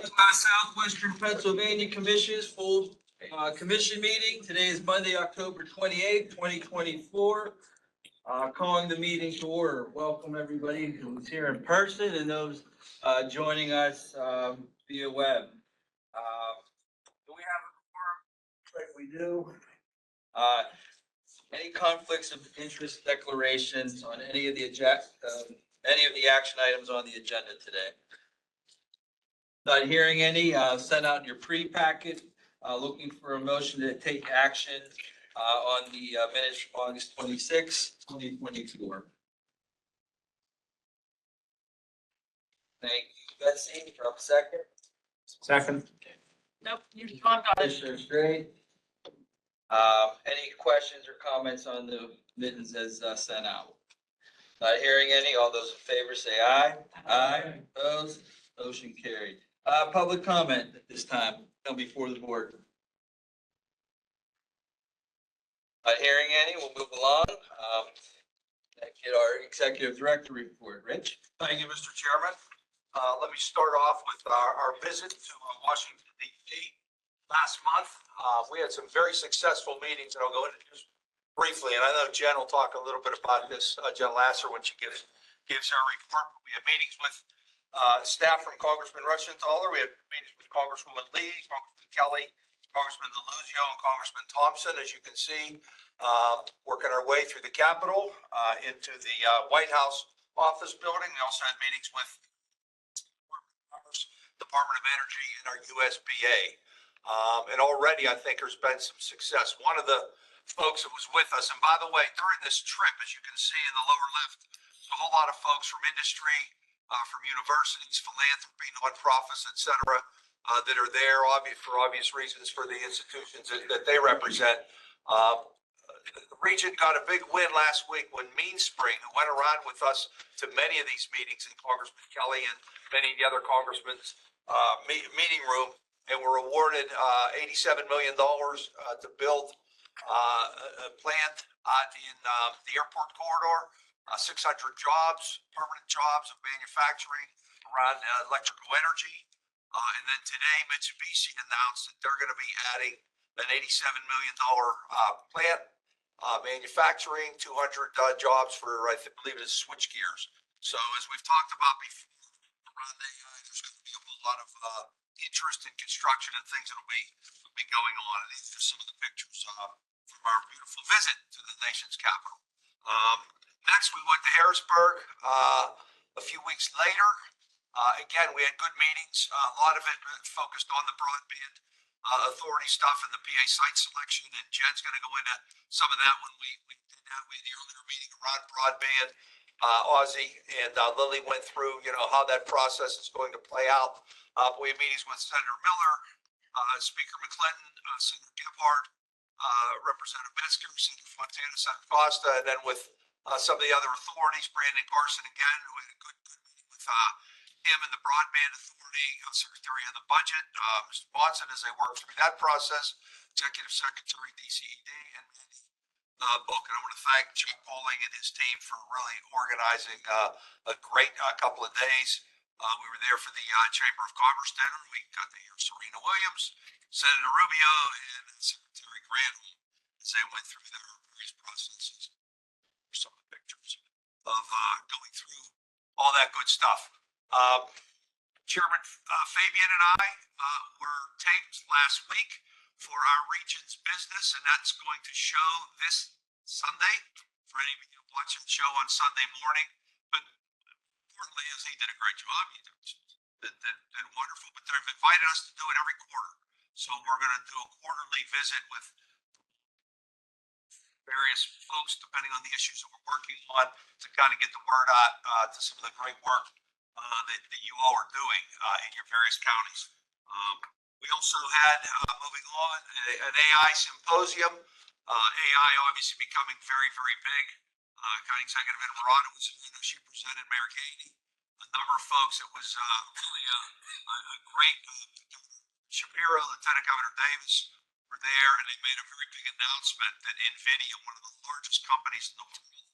Southwestern Pennsylvania Commission's full commission meeting. Today is Monday, October 28th, 2024. Calling the meeting to order. Welcome everybody who's here in person and those joining us via web. Do we have a quorum? Like we do. Any conflicts of interest declarations on any of the action items on the agenda today? Not hearing any, sent out in your pre-packet, looking for a motion to take action on the minutes from August 26, 2024. Thank you, Betsy. You're up second. Second. Nope, you're on. Commissioner Straight. Any questions or comments on the mittens as sent out? Not hearing any. All those in favor say aye. Aye. Opposed? Motion carried. Public comment at this time. Come before the board. Not hearing any. We'll move along. Get our executive director report. Rich. Thank you, Mr. Chairman. Let me start off with our visit to Washington, D.C. last month. We had some very successful meetings, and I'll go into just briefly, and I know Jen will talk a little bit about this, Jen Lasser, when she gives her report. We had meetings with staff from Congressman Rushenthaler. We had meetings with Congresswoman Lee, Congressman Kelly, Congressman DeLuzio, and Congressman Thompson, as you can see, working our way through the Capitol into the White House office building. We also had meetings with Department of Energy and our USBA. And already I think there's been some success. One of the folks that was with us, and by the way, during this trip, as you can see in the lower left, a whole lot of folks from industry, from universities, philanthropy, nonprofits, et cetera, that are there for obvious reasons for the institutions that they represent. The region got a big win last week when Mean Spring, who went around with us to many of these meetings in Congressman Kelly and many of the other congressmen's meeting room, and were awarded $87 million to build a plant in the airport corridor, 600 jobs, permanent jobs of manufacturing around electrical energy. And then today, Mitsubishi announced that they're going to be adding an $87 million plant, manufacturing 200 jobs for, I believe it is switch gears. So as we've talked about before, around AI, there's going to be a whole lot of interest in construction and things that will be going on. And these are some of the pictures from our beautiful visit to the nation's capital. Next, we went to Harrisburg a few weeks later. Again, we had good meetings. A lot of it focused on the broadband authority stuff and the PA site selection. And Jen's going to go into some of that when we did that. We had the earlier meeting around broadband. Ozzie and Lily went through, how that process is going to play out. We had meetings with Senator Miller, Speaker McClinton, Senator Gebhardt, Representative Metzger, Senator Fontana, Senator Costa, and then with some of the other authorities, Brandon Garson again, we had a good meeting with him and the Broadband Authority, Secretary of the Budget, Mr. Watson, as they work through that process, Executive Secretary, DCED, and Book. And I want to thank Chuck Poling and his team for really organizing a great couple of days. We were there for the Chamber of Commerce dinner. We got to hear Serena Williams, Senator Rubio, and Secretary Granholm as they went through their various processes. Here's some of the pictures of going through all that good stuff. Chairman Fabian and I were taped last week for our region's business, and that's going to show this Sunday for any of you watching the show on Sunday morning. But importantly, as he did a great job, he did wonderful, but they've invited us to do it every quarter. So we're going to do a quarterly visit with various folks, depending on the issues that we're working on, to kind of get the word out to some of the great work that you all are doing in your various counties. We also had, moving on, an AI symposium. AI obviously becoming very, very big. County Executive Ed Murata was here. She presented, Mayor Gainey, a number of folks. It was really a great, Shapiro, Lieutenant Governor Davis were there, and they made a very big announcement that NVIDIA, one of the largest companies in the world,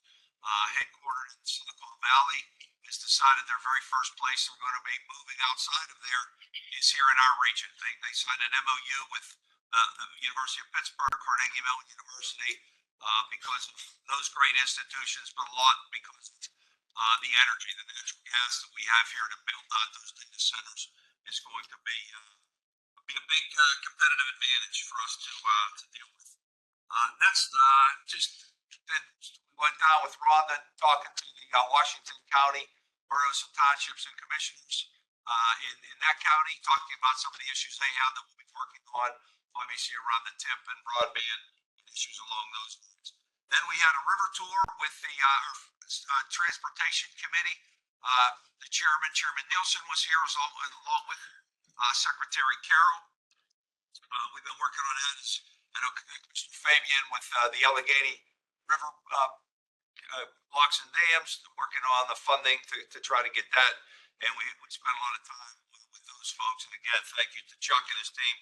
headquartered in Silicon Valley, has decided their very first place they're going to be moving outside of there is here in our region. They signed an MOU with the University of Pittsburgh, Carnegie Mellon University, because of those great institutions, but a lot because of the energy, the natural gas that we have here to build out those data centers is going to be a big competitive advantage for us to deal with. Next, we went down with Rhonda talking to the Washington County boroughs and townships and commissioners in that county, talking about some of the issues they have that we'll be working on, obviously around the TIP and broadband issues along those lines. Then we had a river tour with the Transportation Committee. The Chairman Nielsen, was here along with Secretary Carroll. We've been working on that as Commissioner Fabian with the Allegheny River blocks and dams, working on the funding to try to get that. And we spent a lot of time with those folks. And again, thank you to Chuck and his team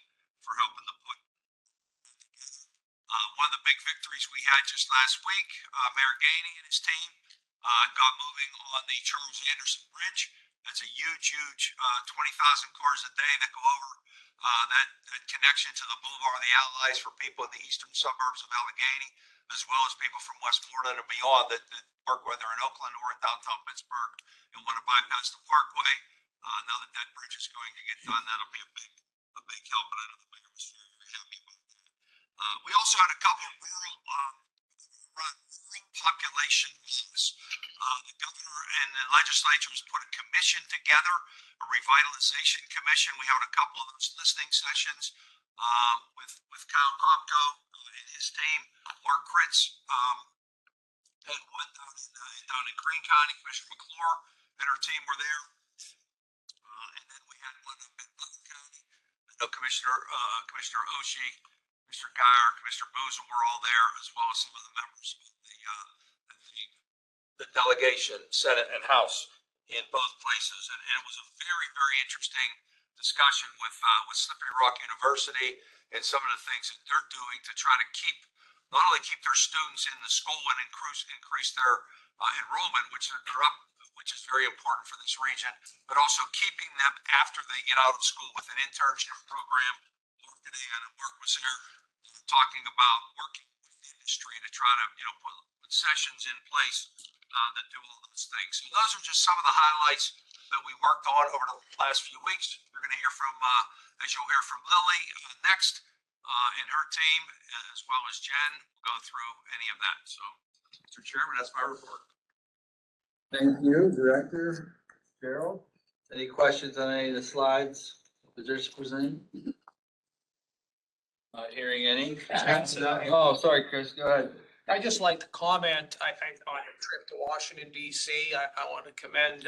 for helping to put one of the big victories we had just last week. Mayor Gainey and his team got moving on the Charles Anderson Bridge. That's a huge 20,000 cars a day that go over that connection to the Boulevard of the Allies for people in the eastern suburbs of Allegheny, as well as people from Westmoreland and beyond that work, whether in Oakland or in downtown Pittsburgh, and want to bypass the Parkway. Now that bridge is going to get done, that'll be a big help, and I know the mayor was very happy about that. We also had a couple of rural population laws. The governor and the legislature has put a commission together, a revitalization commission. We had a couple of those listening sessions with Kyle Kopko and his team. Mark Kritz had one down in Greene County. Commissioner McClure and her team were there. And then we had one up in Butler County. I know Commissioner Oshie, Mr. Geyer, Commissioner Boozle were all there, as well as some of the members of the delegation, Senate and House in both places. And it was a very interesting discussion with Slippery Rock University and some of the things that they're doing to try to not only keep their students in the school and increase their enrollment, which is very important for this region, but also keeping them after they get out of school with an internship program. Mark was there talking about working with the industry to try to put sessions in place that do all those things. So those are just some of the highlights that we worked on over the last few weeks. You're going to hear from, as you'll hear from Lily next, and her team, as well as Jen, will go through any of that. So, Mr. Chairman, that's my report. Thank you, Director Gerald. Any questions on any of the slides that are presented? Not hearing any. Oh, sorry, Chris, go ahead. I just like to comment, on your trip to Washington DC. I want to commend,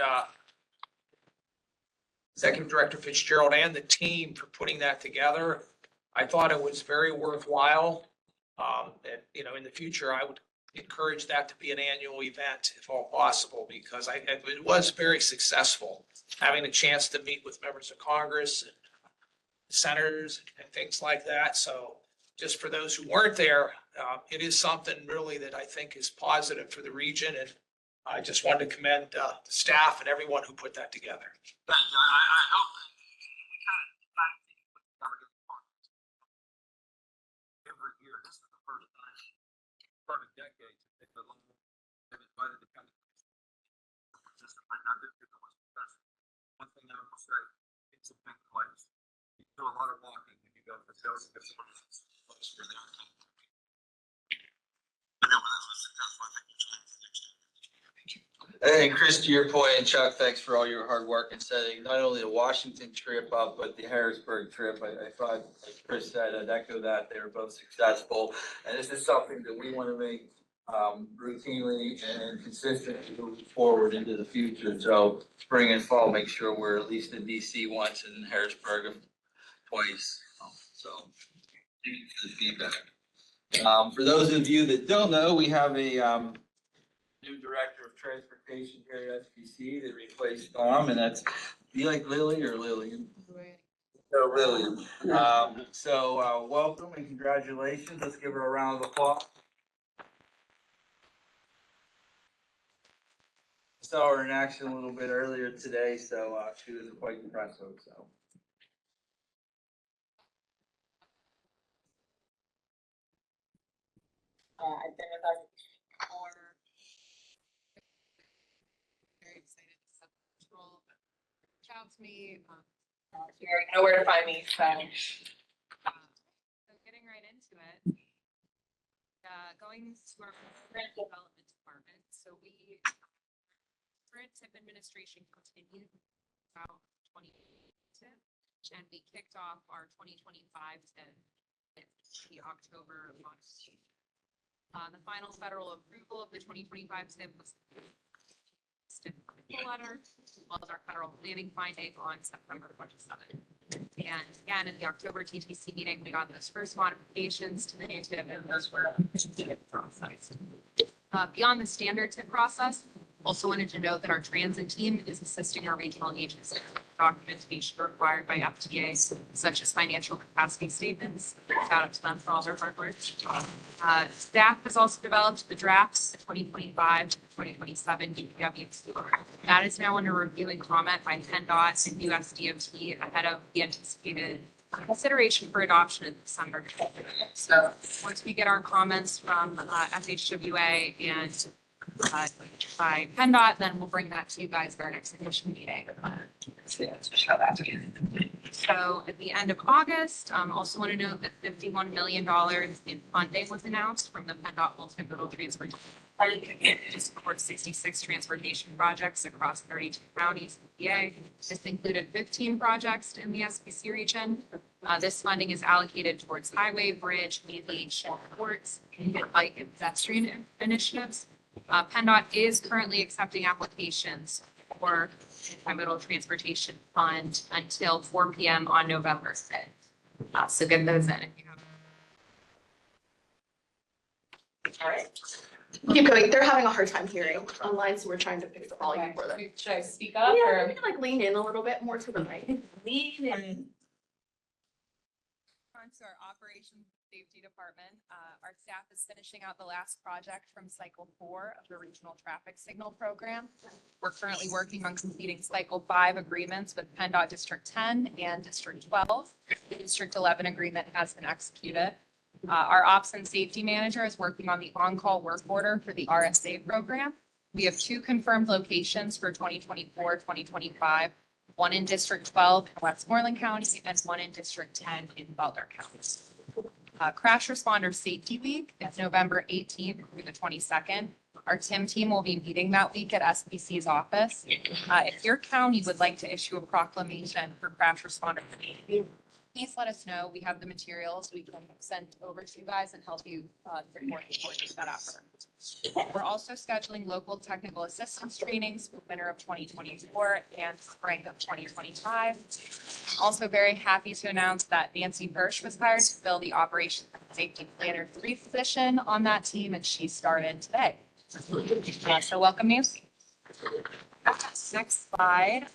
Executive Director Fitzgerald and the team for putting that together. I thought it was very worthwhile. And, in the future, I would encourage that to be an annual event if all possible, because it was very successful, having a chance to meet with members of Congress and senators and things like that. So just for those who weren't there, it is something really that I think is positive for the region. And I just wanted to commend the staff and everyone who put that together. Thank you. I hope we kind of every year. This is the first time for a decade that the local have invited the county to participate. Not just because it was successful. One thing I will say, it's a big place. You do a lot of walking when you go to sales and get place for their company. But it was successful. I think we'll try for next year. And Chris, to your point, and Chuck, thanks for all your hard work in setting not only the Washington trip up, but the Harrisburg trip. I thought, like Chris said, I'd echo that. They were both successful. And this is something that we want to make routinely and consistently moving forward into the future. So spring and fall, make sure we're at least in DC once and in Harrisburg twice. So thank you for the feedback. For those of you that don't know, we have a new director of transportation here at SBC that replaced Tom, and that's, you like Lily or Lillian? No, Lillian. So welcome and congratulations. Let's give her a round of applause. saw her in action a little bit earlier today, so she was quite impressive, so. I've been with our for very excited to step in this role. Reach out to me. You already know where to find me. So getting right into it. Going to our current development department. So current TIP administration continued about 2022, and we kicked off our 2025 TIP in the October month. The final federal approval of the 2025 TIP was letter, as well as our federal planning finding on September 27th. And again, in the October TTC meeting, we got those first modifications to the new TIP, and those were processed. Beyond the standard TIP process, also wanted to note that our transit team is assisting our regional agencies with documentation required by FTA, such as financial capacity statements. Shout out to them for all their hard work. Staff has also developed the drafts, the 2025 to 2027 DPW. That is now under review and comment by PennDOT and USDOT ahead of the anticipated consideration for adoption in December. So once we get our comments from FHWA and by PennDOT, then we'll bring that to you guys at our next commission meeting. So at the end of August, also want to note that $51 million in funding was announced from the PennDOT multimodal transportation to support 66 transportation projects across 32 counties in PA. This included 15 projects in the SPC region. This funding is allocated towards highway, bridge, aviation, ports, and bike and pedestrian initiatives. PennDOT is currently accepting applications for multimodal transportation fund until 4 p.m. on November 6th. So get those in if you have. All right. Keep going. They're having a hard time hearing online, so we're trying to fix the volume for them. Should I speak up Yeah, or? maybe like lean in a little bit more to the mic. Lean in. To our operations safety department, our staff is finishing out the last project from cycle 4 of the regional traffic signal program. We're currently working on completing cycle 5 agreements with PennDOT District 10 and District 12. The District 11 agreement has been executed. Our ops and safety manager is working on the on-call work order for the RSA program. We have 2 confirmed locations for 2024, 2025. One in District 12 in Westmoreland County and one in District 10 in Butler County. Crash Responder Safety Week is November 18th through the 22nd. Our TIM team will be meeting that week at SBC's office. If your county would like to issue a proclamation for Crash Responder Safety, please let us know. We have the materials we can send over to you guys and help you report that effort. We're also scheduling local technical assistance trainings for winter of 2024 and spring of 2025. Also very happy to announce that Nancy Hirsch was hired to fill the Operations and Safety Planner 3 position on that team, and she started today. So welcome, Nancy. Next slide.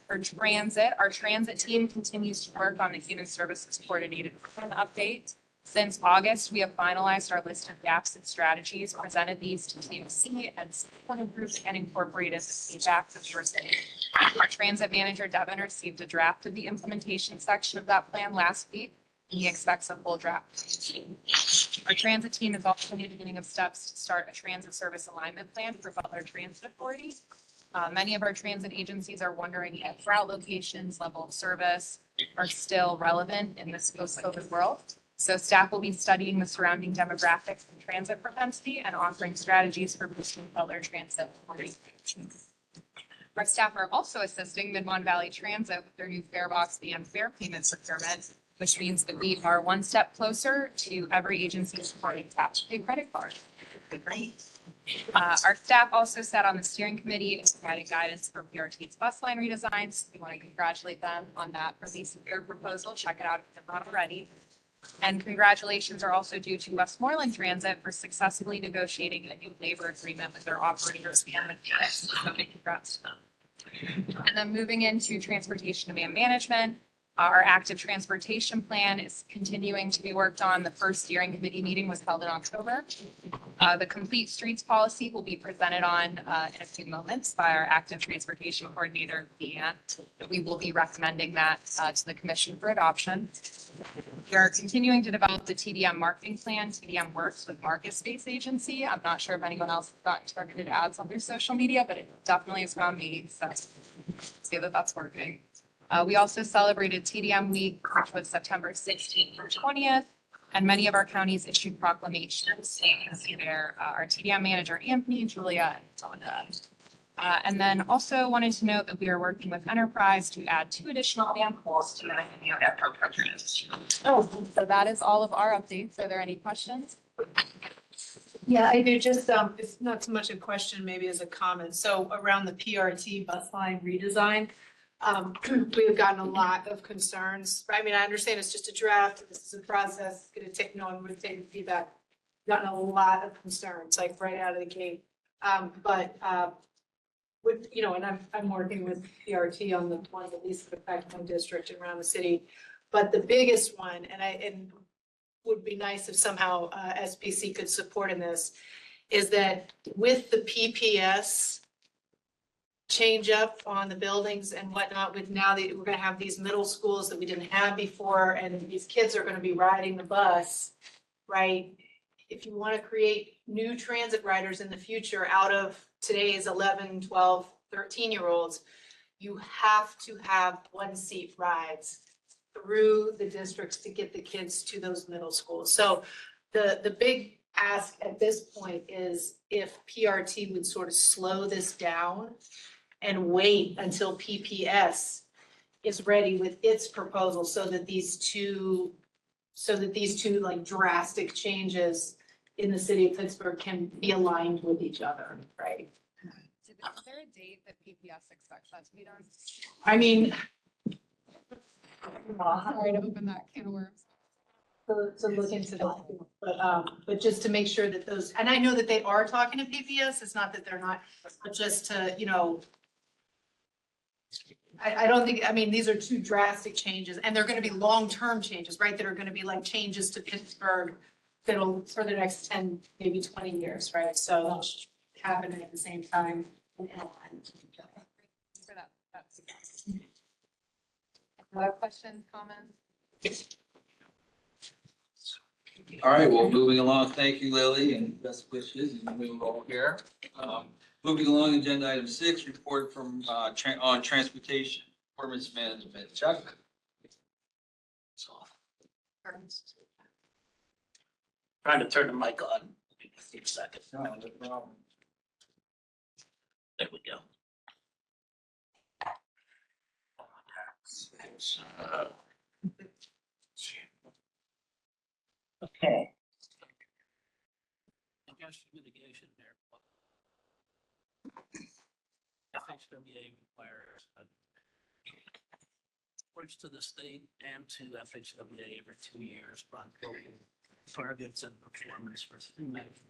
For transit, our transit team continues to work on the Human Services Coordinated Plan update. Since August, we have finalized our list of gaps and strategies, presented these to TMC, and improved and incorporated the feedback of the received. Our transit manager, Devin, received a draft of the implementation section of that plan last week. He expects a full draft. Our transit team is also in the beginning of steps to start a transit service alignment plan for Butler Transit Authority. Many of our transit agencies are wondering if route locations, level of service are still relevant in this post-COVID world. So staff will be studying the surrounding demographics and transit propensity and offering strategies for boosting Butler Transit. Our staff are also assisting Mid-Mon Valley Transit with their new fare box and fare payment procurement, which means that we are one step closer to every agency supporting tap to pay credit card. Great. Our staff also sat on the steering committee and provided guidance for PRT's bus line redesigns. We want to congratulate them on that release of their proposal. Check it out if you're not already. And congratulations are also due to Westmoreland Transit for successfully negotiating a new labor agreement with their operators and mechanics. So congrats to them. And then moving into transportation demand management, our active transportation plan is continuing to be worked on. The first steering committee meeting was held in October. The complete streets policy will be presented on in a few moments by our active transportation coordinator, Leanne. We will be recommending that to the commission for adoption. We are continuing to develop the TDM marketing plan. TDM works with Market Space Agency. I'm not sure if anyone else has gotten targeted ads on their social media, but it definitely has found me. So see that that's working. We also celebrated TDM week, which was September 16th through 20th. And many of our counties issued proclamations. You can see there, our TDM manager, Anthony, Julia, and Donna. And then also wanted to note that we are working with Enterprise to add 2 additional manholes to the metro programs. Oh, so that is all of our updates. Are there any questions? Yeah, I do just, it's not so much a question, maybe as a comment. So around the PRT bus line redesign, we have gotten a lot of concerns. I mean, I understand it's just a draft, this is a process, it's gonna take, no one would take feedback. Gotten a lot of concerns, like right out of the gate. With, you know, and I'm working with PRT on the ones that least affect my district and around the city. But the biggest one, and would be nice if somehow SPC could support in this, is that with the PPS change up on the buildings and whatnot, with now that we're gonna have these middle schools that we didn't have before, and these kids are gonna be riding the bus, right? If you wanna create new transit riders in the future out of today's 11, 12, 13-year-olds, you have to have 1-seat rides through the districts to get the kids to those middle schools. So the big ask at this point is if PRT would sort of slow this down and wait until PPS is ready with its proposal so that these two like drastic changes in the city of Pittsburgh can be aligned with each other, right? Is there a date that PPS expects that to be done? I mean, Sorry to open that can of worms. to look into that, but just to make sure that those, and I know that they are talking to PPS, it's not that they're not, but just to, you know, I don't think, I mean, these are 2 drastic changes, and they're gonna be long-term changes, right? That are gonna be like changes to Pittsburgh that'll, for the next 10, maybe 20 years, right? So happening at the same time. For that. Other questions, comments? All right, well, moving along, thank you, Lily, and best wishes, and we will all here. Moving along, agenda item 6, report from, on transportation performance management. Chuck? Trying to turn the mic on. Give me a second. No, no problem. There we go. Okay. Congestion mitigation there. FHWA requires reports to the state and to FHWA every 2 years, run targets and performance for 3 measures.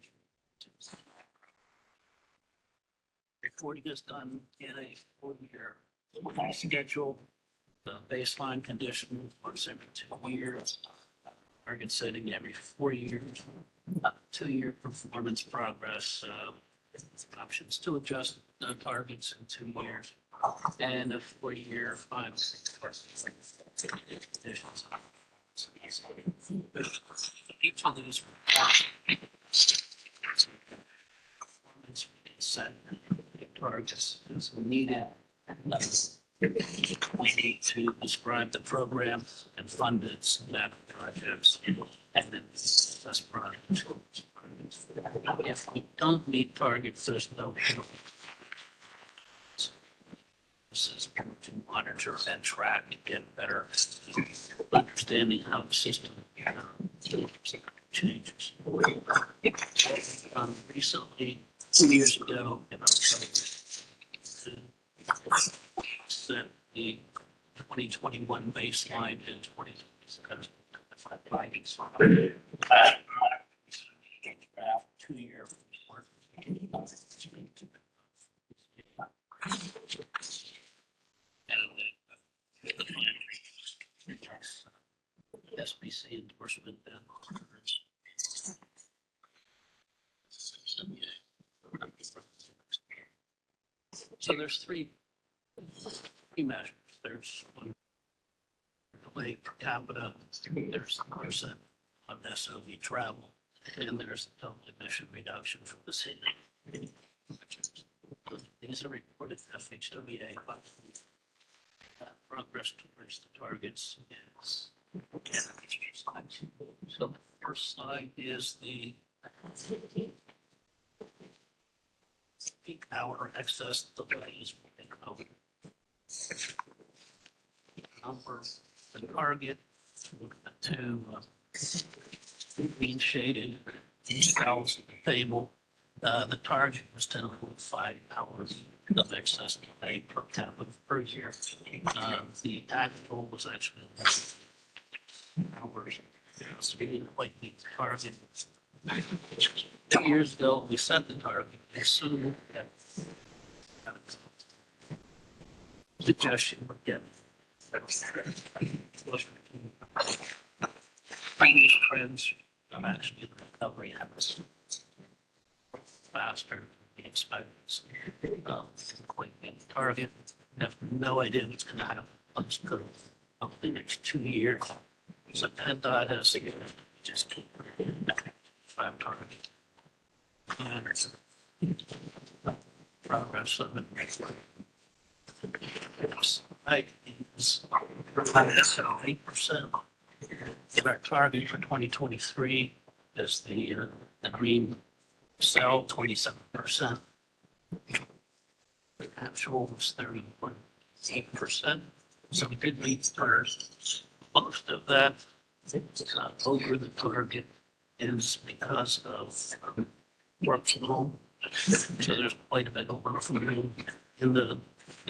Reporting is done in a 4-year schedule. The baseline condition was every 2 years. Target setting every 4 years. 2-year performance progress. Options to adjust targets in 2 years. And a 4-year final conditions. Each of these performance set targets is needed. We need to describe the program and fund its that projects and then assess projects. If we don't meet targets, there's no this is to monitor and track and get better understanding how the system changes. Recently, 2 years ago, set the 2021 baseline in 2027. 2-year report. SBC endorsement and So there's three measures. There's one weight per capita, there's the percent of SOV travel, and there's the total emission reduction from the city. These are reported FHWA, but progress towards the targets is. So the first slide is the peak hour excess delays. Number, the target to green shaded cells table. The target was 10.5 hours of excess delay per capita per year. The actual was actually hours. So we didn't quite meet the target. 2 years ago, we set the target. Assume that suggestion would get previous trends. I'm actually the recovery happens faster than we expected. Quite a target. I have no idea what's going to happen. Let's go over the next 2 years. So PennDOT has to just keep 5 target. And progress of it. Right is 8%. And our target for 2023 is the green cell, 27%. The actual was 30.8%. So we did meet first. Most of that over the target is because of work from home. So there's quite a bit of work from home in the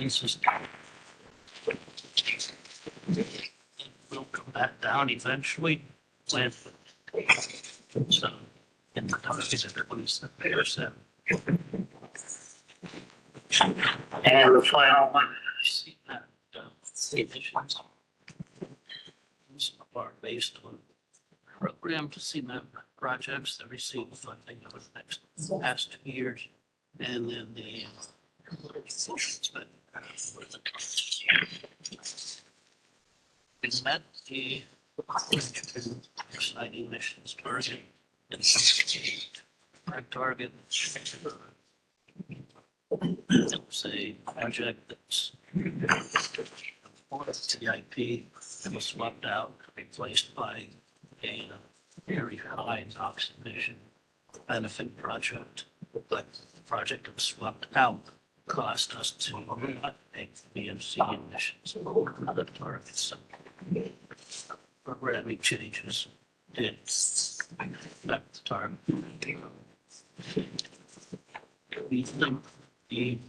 system. We'll come back down eventually. When so in the target at least the pair set. And the final one, see that emissions are based on program to CMAP projects that receive funding over the next past 2 years. And then the it's met the site emissions target. Our target was a project that's CIP that was swapped out, replaced by a very high NOx emission benefit project. But the project that was swapped out cost us to not take the BMC emissions over the targets. So programming changes did affect the target. We think the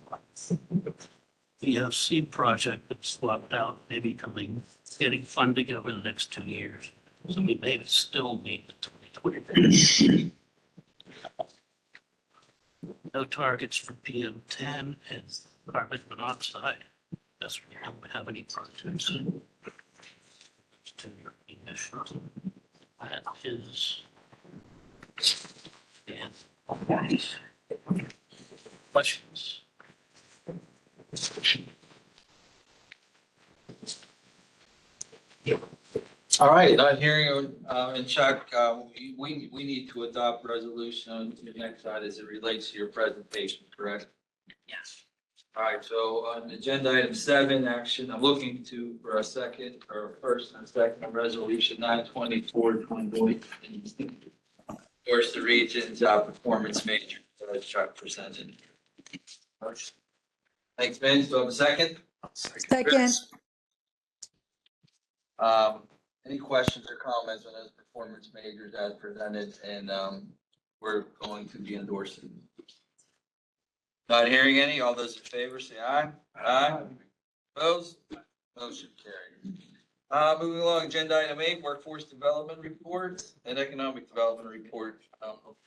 BFC project that's swapped out may be getting funding over the next 2 years. So we may still meet the 2020. No targets for PM10 and carbon monoxide. That's we don't have any projects. To emissions. That is. And questions? All right, not hearing, and Chuck, we need to adopt resolution on the next side as it relates to your presentation, correct? Yes. All right, so on agenda item 7, action, I'm looking for a second or first and second on resolution 924-20. Of course, the region's performance matrix that Chuck presented. Thanks, Vince. Do I have a second? Second. Any questions or comments on those performance majors as presented, and we're going to be endorsing. Not hearing any. All those in favor say aye. Aye. Opposed? Motion carried. Moving along, agenda item 8, workforce development report and economic development report.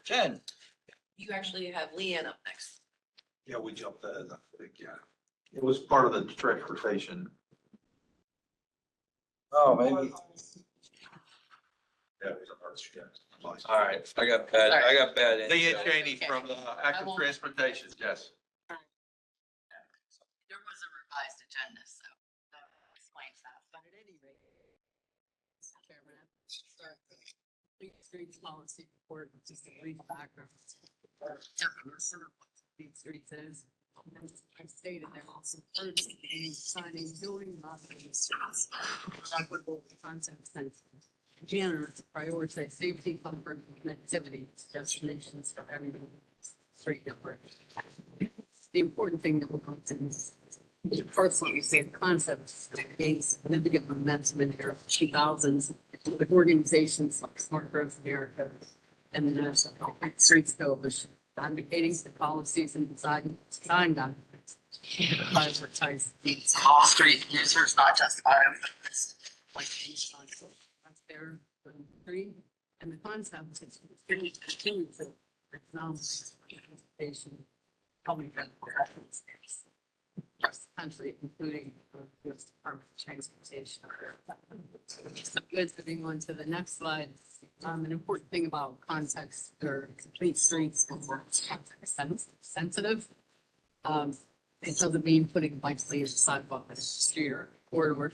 Jen. You actually have Leanne up next. Yeah, we jumped that, I think, yeah. It was part of the transportation. Oh, maybe. Yeah, it was a first, yeah. All right. I got bad. Leah insight. Cheney from Active I will- Transportation, yes. But at any rate. Mr. Chairman, I start the Fleet Streets policy report, just a brief background. Definition of what Fleet Streets is. And I stated there was some urgency signing building documents. Equitable content sense. Janitor to prioritize safety, comfort, and connectivity to destinations for everyone. Street network. The important thing that we're going to is, first, let me say the concept gained significant momentum in the 2000s with organizations like Smart Growth America and the National Concrete Streets Coalition advocating for policies and design documents. to prioritize these Wall Street users, not just buyers. like these concepts. That's there, 3, and the concept is continue to acknowledge participation, public reference across the country, including the US Department of Transportation. So good, moving on to the next slide. An important thing about context or complete streets is context sensitive. It doesn't mean putting bike lanes sidewalk on the street or corridor.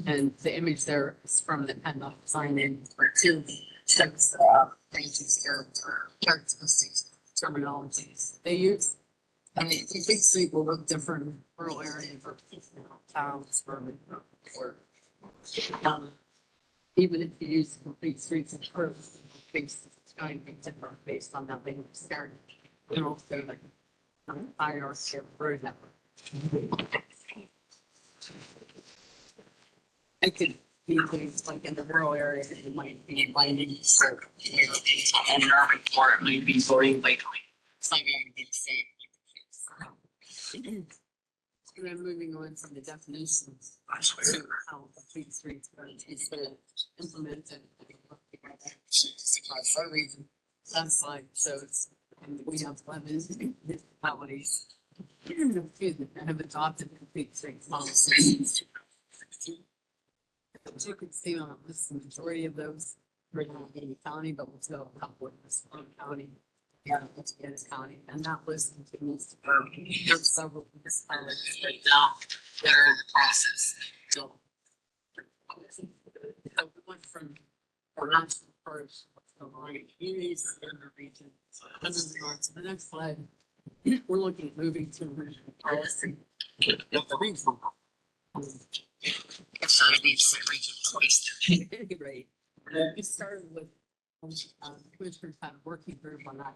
And the image there is from the PennDOT sign in for 2 sets changes or characteristics, terminologies they use. And the complete street will look different in rural areas or towns or even if you use complete streets and curves, it's going to be different based on that language there. And also like hierarchy of road network. It could be things like in the rural area, it might be lighting, so And in urban core, it may be voting lately. something to say. And then moving on to the definitions. I swear. To how complete streets are implemented. For our reason, that's like, so it's, and we have 11 municipalities. Excuse me, that have adopted complete streets policies. As you can see on this, the majority of those are in Allegheny County, but we'll still have a couple in Swan County. Yeah, it's Gaines County, and that list continues to grow. There's several municipalities right now That are in the process. so we went from our national first, the line communities in the region. And then we go on to the next slide. We're looking at moving to regional policy. At the regional. So it needs some regional choice. Great. We started with, Commissioner had a working group on that.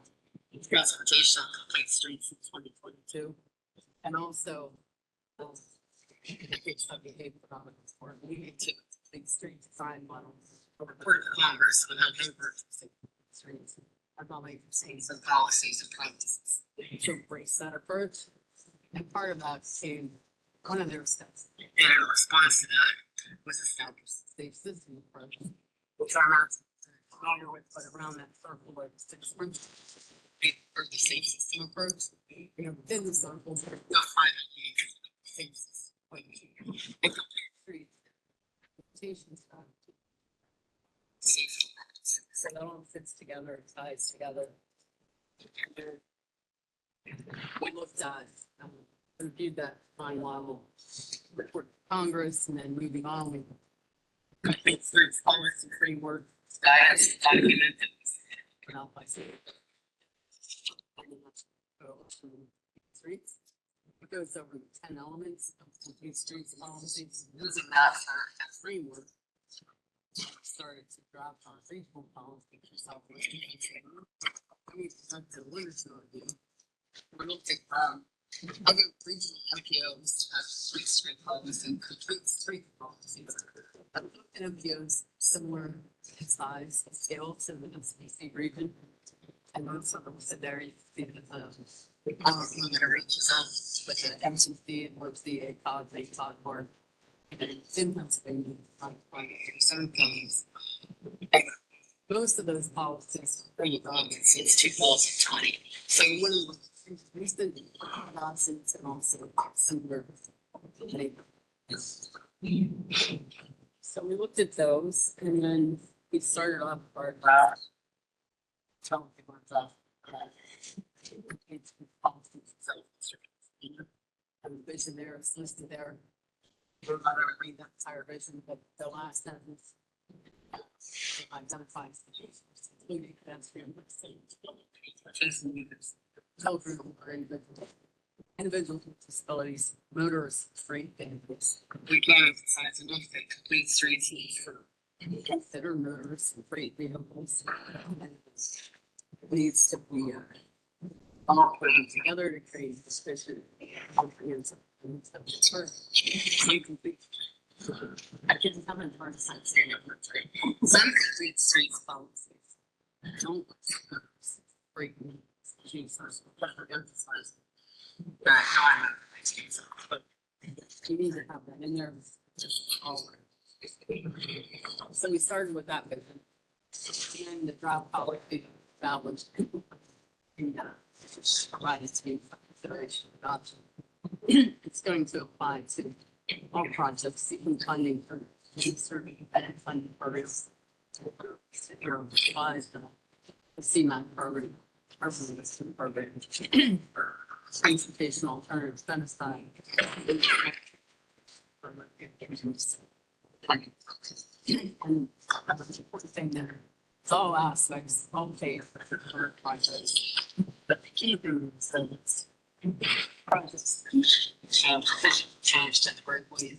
Presentation of complete streets in 2022. And also, it's a behavior economics for leading to complete street design models. For Congress and streets. I'm not like saying some policies and practices to embrace that approach. And part of that came, one of their steps. And in response to that Was established safe system approach, which I'm not familiar with, but around that circle where the 6 months. For the safe system approach, you know, within the circle, there's not 5 safe system. Like, and complete streets, strategy. So that all fits together, ties together. We looked at, reviewed that high level report to Congress, and then moving on, we complete streets policy framework. guys documented. And I'll place it. Streets. It goes over 10 elements of complete streets policies. Using that framework, started to draft our regional policy for Southwest. We presented a literature review. We looked at other regional MPOs have street policies and complete street policies. MPOs similar in size and scale to the SBC region. And most of them said there you see the with the MCC and what's the ACOG, they talk more. And it's in Pennsylvania, certain counties. Most of those policies are Since 2020. so one of the recent lawsuits and also similar. So we looked at those and then we started off our telling people about it's policies. And the vision there is listed there. I'm not gonna read that entire vision, but the last sentence identifies including pedestrian facing users, children or individuals with disabilities, motorists, street vehicles. We can't emphasize enough that complete streets for Consider motorists and freight vehicles. Needs to be all put together to create sufficient comprehensive. I didn't have a hard time saying it. some complete streets. Policies. Don't freaking Jesus. Emphasize. But you need to have that in there. So we started with that vision. And the draft policy established. And provided to consideration adoption. It's going to apply to all projects seeking funding for certain independent funding programs. Applies to the CMAQ program, urban assistance program, transportation alternatives, genocide. And that's an important thing there. It's all aspects, all paid for projects. But the key thing is that it's projects changed in the right way.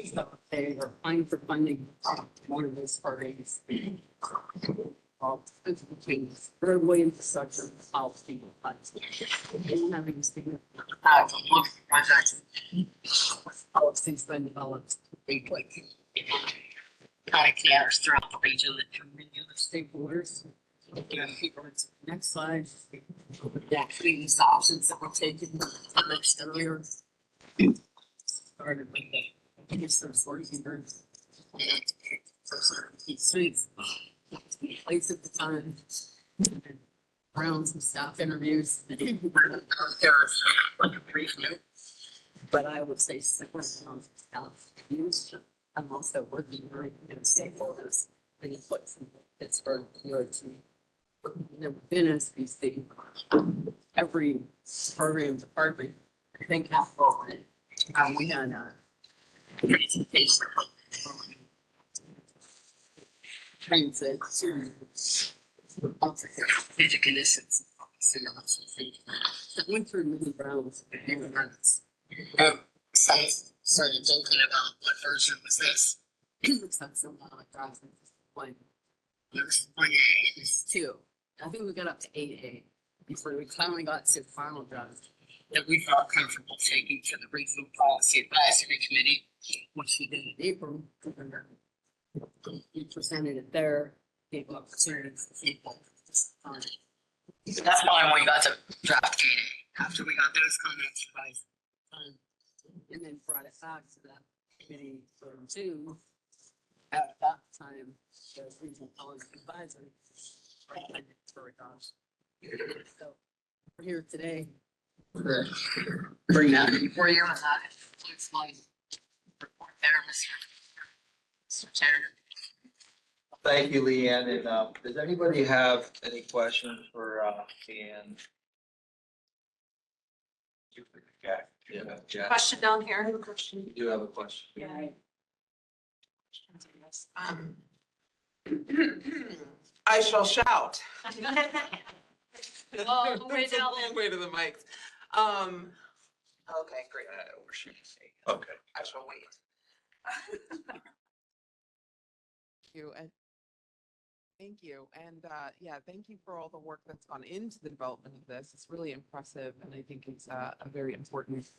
So they are applying for funding, one of those programs. Between roadway infrastructure, policy, funds. And having significant projects. Policies been developed. Kind of cares throughout the region. And many other stakeholders. Next slide. Yeah, these options that were taken mentioned earlier. Started with the biggest working groups. Streets. Place at the time. Rounds of staff interviews. There's a brief note. But I would say several rounds of staff interviews. I'm also working very with stakeholders. And input from Pittsburgh, UOT. Within SBC, every program department, I think, we had a presentation. Transit to Basic conditions. went through many rounds. Started thinking about what version was this. It's two. I think we got up to 8A before we finally got to the final draft. That we felt comfortable taking to the regional policy advisory committee. Which we did in April. We presented it there, gave opportunities to people. That's why we got to draft 8A, after we got those comments revised. And then brought it back to that committee for two. At that time, the regional policy advisory. recommended for adoption. So we're here today. Bring that before you, and that includes my report there, Mr. Chair. Thank you, Leanne. And does anybody have any questions for Leanne? Jack, yeah, Jack, Question down here. you do have a question. Yeah. I shall shout. Oh, way down there. Way to the mics. Okay, great. Overshoot. Okay. I shall wait. Thank you. And yeah, thank you for all the work that's gone into the development of this. It's really impressive, and I think it's a very important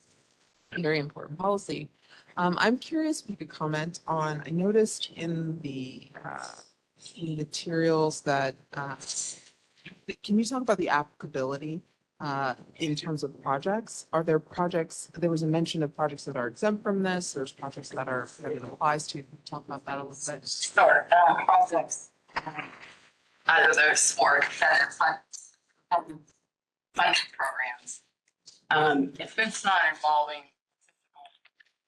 policy. I'm curious if you could comment on, I noticed in the materials that, can you talk about the applicability in terms of projects? Are there projects, there was a mention of projects that are exempt from this, there's projects that it applies to. Can you talk about that a little bit? Sure, projects. Either those or competitive funding programs. If it's not involving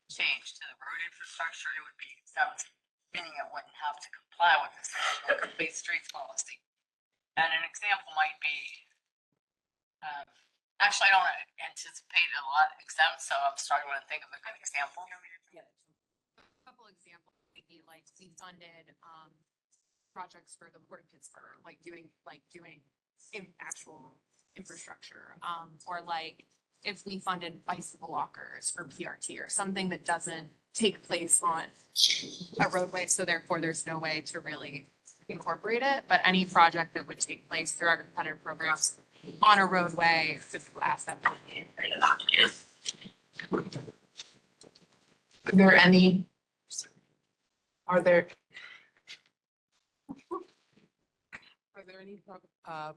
change to the road infrastructure, it would be exempt, meaning it wouldn't have to comply with this complete streets policy. And an example might be Actually, I don't anticipate a lot exempt, so I'm struggling to think of a good example. Couple examples, maybe like we funded, projects for the Port of Pittsburgh, like doing actual infrastructure, or like if we funded bicycle walkers for PRT or something that doesn't take place on a roadway, so therefore there's no way to really incorporate it, but any project that would take place through our competitive programs on a roadway, physical asset. Are there any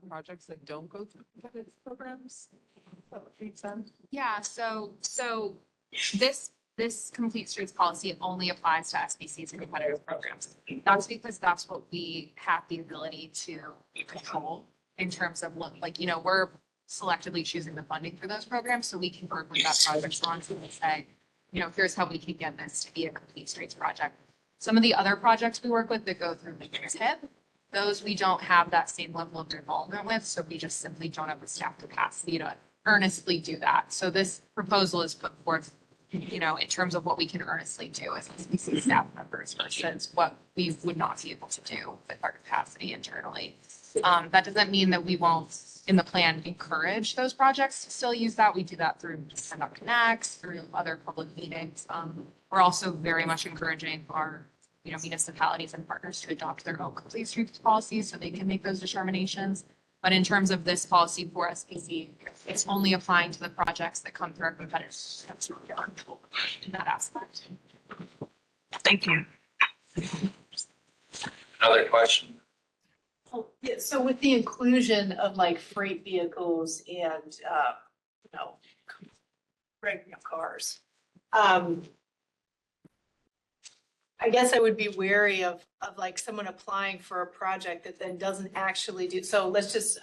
projects that don't go through competitive programs? That would make sense. Yeah, so this complete streets policy only applies to SBCs and competitive programs. That's because that's what we have the ability to control in terms of what, like, we're selectively choosing the funding for those programs, so we can work with that project sponsor and say, here's how we can get this to be a complete streets project. Some of the other projects we work with that go through the TIP, those we don't have that same level of involvement with, so we just simply don't have the staff capacity to earnestly do that. So this proposal is put forth, in terms of what we can earnestly do as SBC staff members versus what we would not be able to do with our capacity internally. That doesn't mean that we won't, in the plan, encourage those projects to still use that. We do that through PennDOT Connects, through other public meetings. We're also very much encouraging our municipalities and partners to adopt their own complete streets policies so they can make those determinations. But in terms of this policy for SPC, it's only applying to the projects that come through our competitors. In that aspect. Thank you. Another question? Oh, yeah, so with the inclusion of like freight vehicles and, regular cars, I guess I would be wary of like someone applying for a project that then doesn't actually do, so let's just,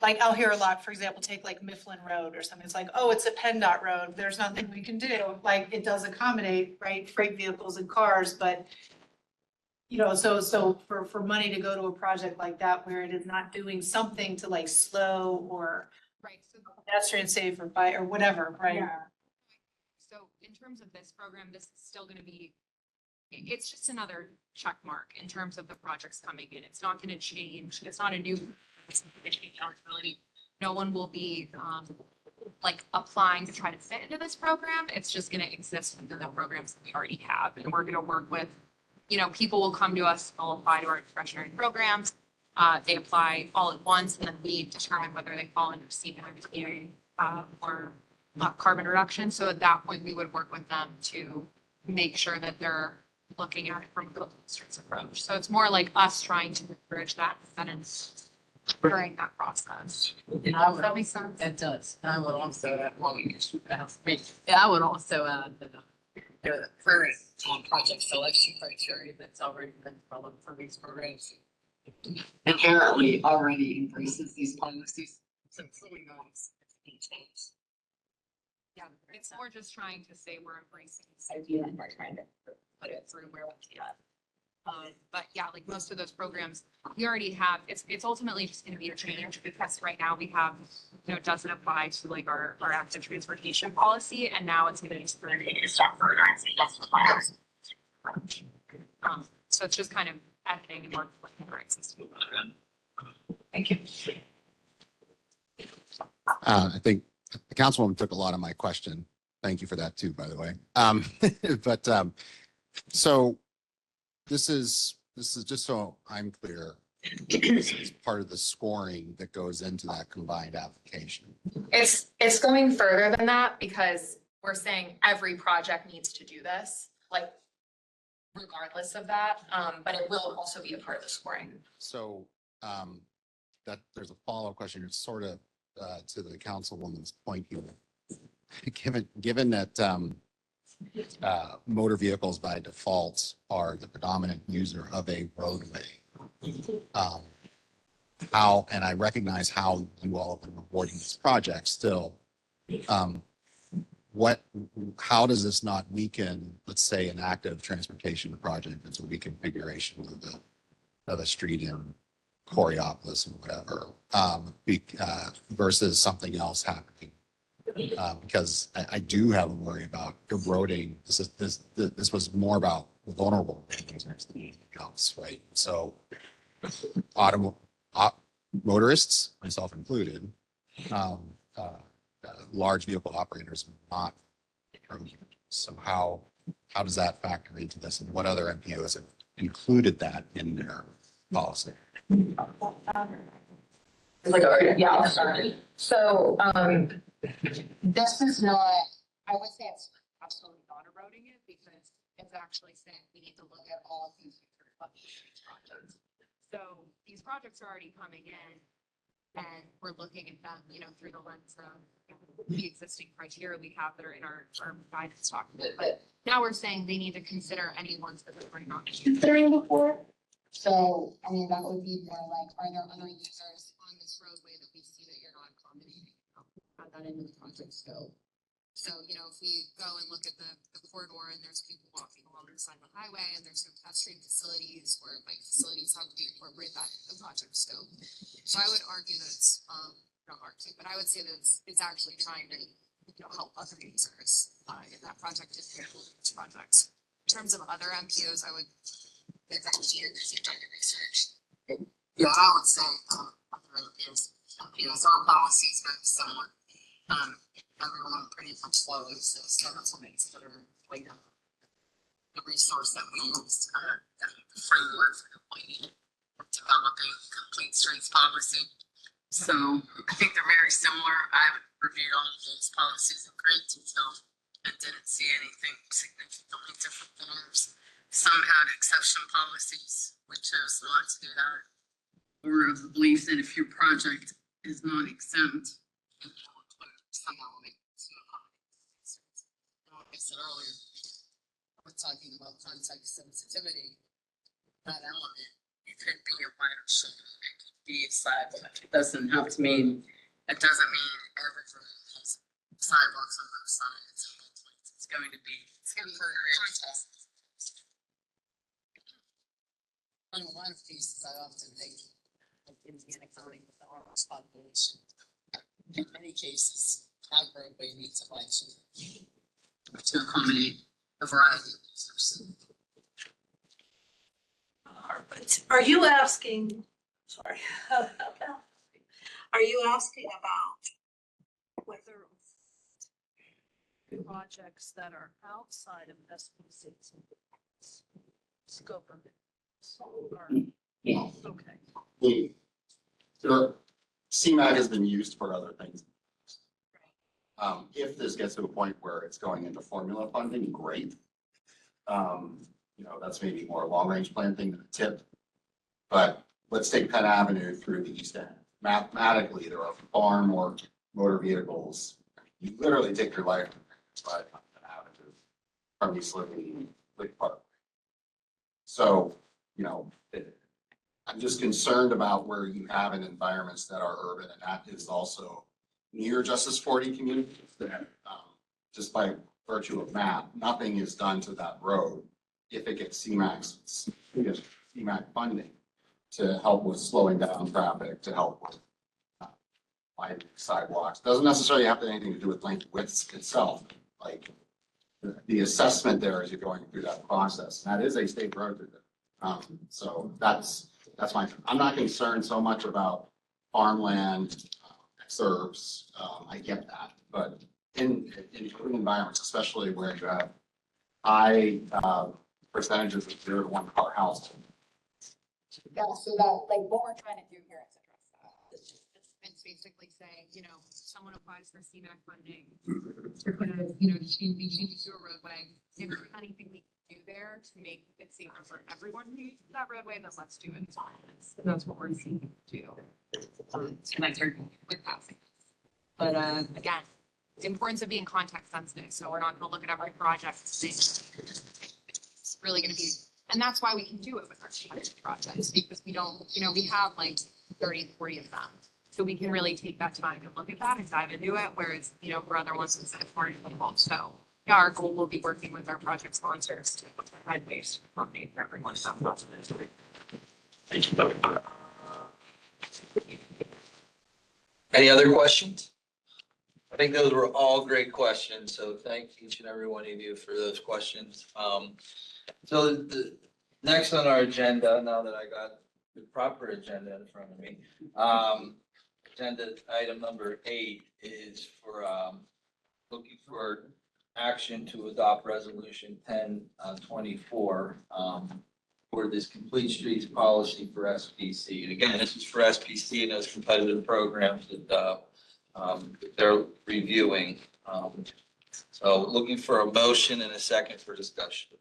like I'll hear a lot, for example, take like Mifflin Road or something. It's like, oh, it's a PennDOT road. There's nothing we can do. Like it does accommodate, right, freight vehicles and cars, but so for money to go to a project like that where it is not doing something to like slow or Right. So pedestrian safe or by or whatever, right? Yeah. So in terms of this program, this is still going to be, it's just another check mark in terms of the projects coming in. It's not going to change. It's not a new eligibility. No one will be like applying to try to fit into this program. It's just going to exist within the programs that we already have. And we're going to work with, people will come to us, they'll apply to our discretionary programs. They apply all at once, and then we determine whether they fall into CPA or carbon reduction. So at that point, we would work with them to make sure that they're looking at it from a complete streets approach. So it's more like us trying to encourage that sentence during that process. And I would, That makes sense. it does. And I would also add, I would also add that the current project selection criteria that's already been developed for these programs inherently already embraces these policies. So it's really nice. It's changed. Yeah, it's more just trying to say we're embracing this Idea and we're trying to put it through where we can. But yeah, like most of those programs, we already have, it's ultimately just gonna be a change because right now we have, it doesn't apply to like our active transportation policy, and now it's gonna be stop programs. So it's just kind of editing and working with the right system. Thank you. I think the councilwoman took a lot of my question. Thank you for that too, by the way. So this is just so I'm clear, this is part of the scoring that goes into that combined application. It's going further than that because we're saying every project needs to do this, like regardless of that, but it will also be a part of the scoring. So that there's a follow-up question. It's sort of to the councilwoman's point here. Given that motor vehicles by default are the predominant user of a roadway, how, and I recognize how you all have been reporting this project still, how does this not weaken, let's say, an active transportation project? It's a reconfiguration of a street in Coriopolis or whatever, versus something else happening. Because I do have a worry about eroding. This was more about vulnerable than anything else, right? So motorists, myself included, large vehicle operators are not. So how does that factor into this, and what other MPOs have included that in their policy? Yeah, sorry. So, this is not, I would say it's absolutely not eroding it because it's actually saying we need to look at all of these projects. So these projects are already coming in and we're looking at them, through the lens of the existing criteria we have that are in our guidance document. But now we're saying they need to consider any ones that we're not considering before. So, that would be more like, are there other users on this roadway that we see that you're not accommodating? Add that into the project scope. So, if we go and look at the corridor and there's people walking along the side of the highway and there's some pedestrian facilities or bike facilities have to be incorporated that in the project scope. So I would argue that it's, not hard to, but I would say that it's actually trying to, help other users, in that project is projects. In terms of other MPOs, I would, it's actually done your research. Yeah, I would say, our policies very similar. Everyone pretty much follows those elements that are laid out. The resource that we use, the framework for developing complete streets policy. So I think they're very similar. I've reviewed all of those policies in great detail and didn't see anything significantly different than ours. Some had exception policies, which chose not to do that, or of the belief that if your project is not exempt, it will include some elements to accommodate. Like I said earlier, we're talking about context sensitivity. That element, it could be a minor shift, it could be a sidewalk. It doesn't have to mean, it doesn't mean every road has sidewalks on both sides. It's going to be context. On a lot of cases, I often think of Indiana County with the homeless population. In many cases, our roadway needs a light to accommodate a variety of users. Are you asking, sorry, are you asking about whether projects that are outside of SPC's scope of it? Yeah. Okay. CMAG has been used for other things. If this gets to a point where it's going into formula funding, great. That's maybe more a long-range plan thing than a tip. But let's take Penn Avenue through the East End. Mathematically, there are far more motor vehicles. You literally take your life by Penn Avenue from East Liberty Park. So, I'm just concerned about where you have in environments that are urban, and that is also near Justice 40 communities that, just by virtue of math, nothing is done to that road if it gets CMAQ funding to help with slowing down traffic, to help with widening sidewalks. Doesn't necessarily have anything to do with length widths itself. Like the assessment there as you're going through that process. And that is a state road. So that's I'm not concerned so much about farmland, exurbs. I get that, but in urban environments, especially where you have high percentages of 0 to 1 car households. Yeah, so that, what we're trying to do here is address that. It's basically saying, someone applies for CMAQ funding, they're gonna, be changing to a roadway. If there's anything we can do there to make it safer for everyone who uses that roadway, then let's do it. And that's what we're seeking to do. Tonight, with passing. But again, the importance of being context sensitive. So we're not gonna look at every project and say it's really gonna be, and that's why we can do it with our projects, because we don't, we have 30, 40 of them. So we can really take that time to look at that and dive into it, whereas, for other ones, it's more difficult. So yeah, our goal will be working with our project sponsors to provide based funding for everyone. Any other questions? I think those were all great questions, so thank each and every one of you for those questions. So the next on our agenda, now that I got the proper agenda in front of me, agenda item number 8 is for looking for action to adopt resolution 1024 for this complete streets policy for SPC. And again, this is for SPC and those competitive programs that they're reviewing. So looking for a motion and a second for discussion.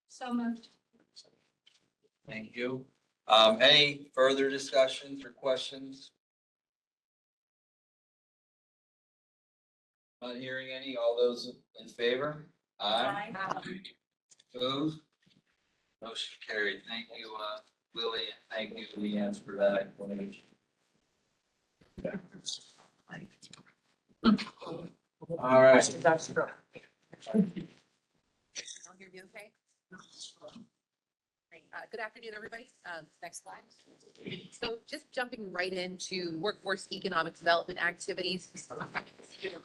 So moved. Thank you. Any further discussions or questions? Not hearing any. All those in favor? Aye. Opposed? Motion carried. Thank you, Lily, and thank you, Leanne, for that explanation. All right. I'll hear you okay? Great. Good afternoon, everybody. Next slide. So just jumping right into workforce economic development activities. A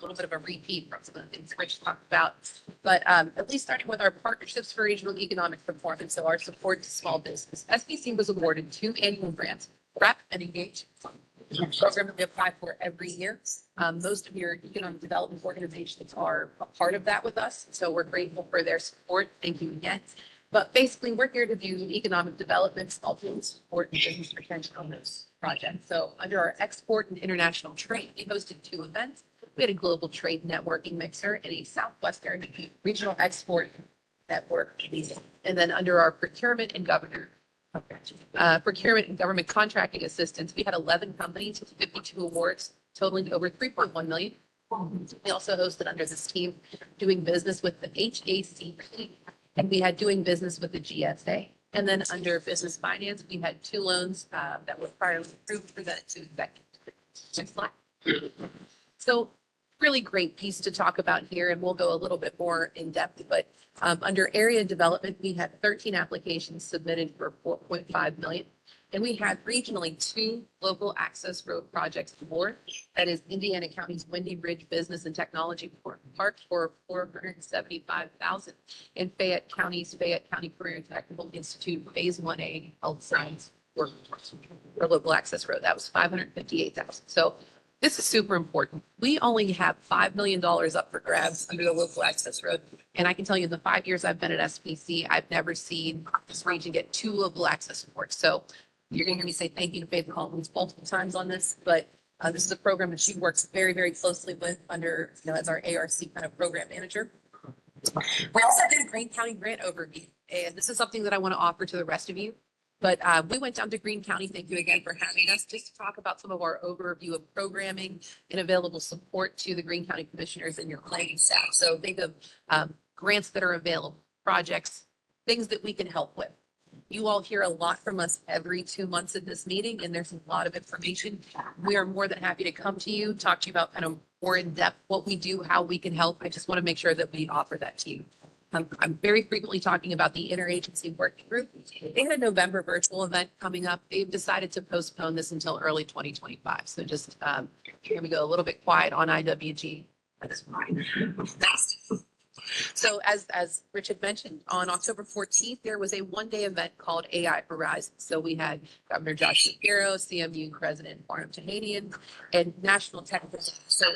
little bit of a repeat from some of the things Rich talked about, but at least starting with our partnerships for regional economic performance. So our support to small business. SBC was awarded 2 annual grants, PREP and Engage. Program that we apply for every year. Most of your economic development organizations are a part of that with us. So we're grateful for their support. Thank you again. But basically, we're here to do economic development, small business support, and business retention on those projects. So under our export and international trade, we hosted 2 events. We had a global trade networking mixer and a Southwestern regional export network. And then under our procurement and government contracting assistance, we had 11 companies with 52 awards totaling over 3.1 million. We also hosted under this team doing business with the HACP, and we had doing business with the GSA. And then under business finance, we had 2 loans that were prior approved presented to executives. Next slide. So really great piece to talk about here, and we'll go a little bit more in depth, but under area development, we had 13 applications submitted for 4.5 million. And we had regionally 2 local access road projects award. That is Indiana County's Windy Ridge Business and Technology Park for 475,000. And Fayette County's Fayette County Career and Technical Institute Phase 1A Health Science Work for local access road. That was 558,000. So this is super important. We only have $5 million up for grabs under the local access road. And I can tell you in the 5 years I've been at SPC, I've never seen this region get 2 local access support. So you're going to hear me say thank you to Faith Collins multiple times on this, but this is a program that she works very, very closely with under, as our ARC kind of program manager. We also did a Greene County grant overview, and this is something that I want to offer to the rest of you. But we went down to Greene County. Thank you again for having us, just to talk about some of our overview of programming and available support to the Greene County commissioners and your planning staff. So think of grants that are available, projects, things that we can help with. You all hear a lot from us every 2 months at this meeting, and there's a lot of information. We are more than happy to come to you, talk to you about kind of more in depth what we do, how we can help. I just want to make sure that we offer that to you. I'm very frequently talking about the interagency working group. They had a November virtual event coming up. They've decided to postpone this until early 2025. So just here we go, a little bit quiet on IWG. That's fine. So as Rich had mentioned, on October 14th, there was a one-day event called AI Horizon. So we had Governor Josh Shapiro, CMU President Barnum Tahanian, and national technical. So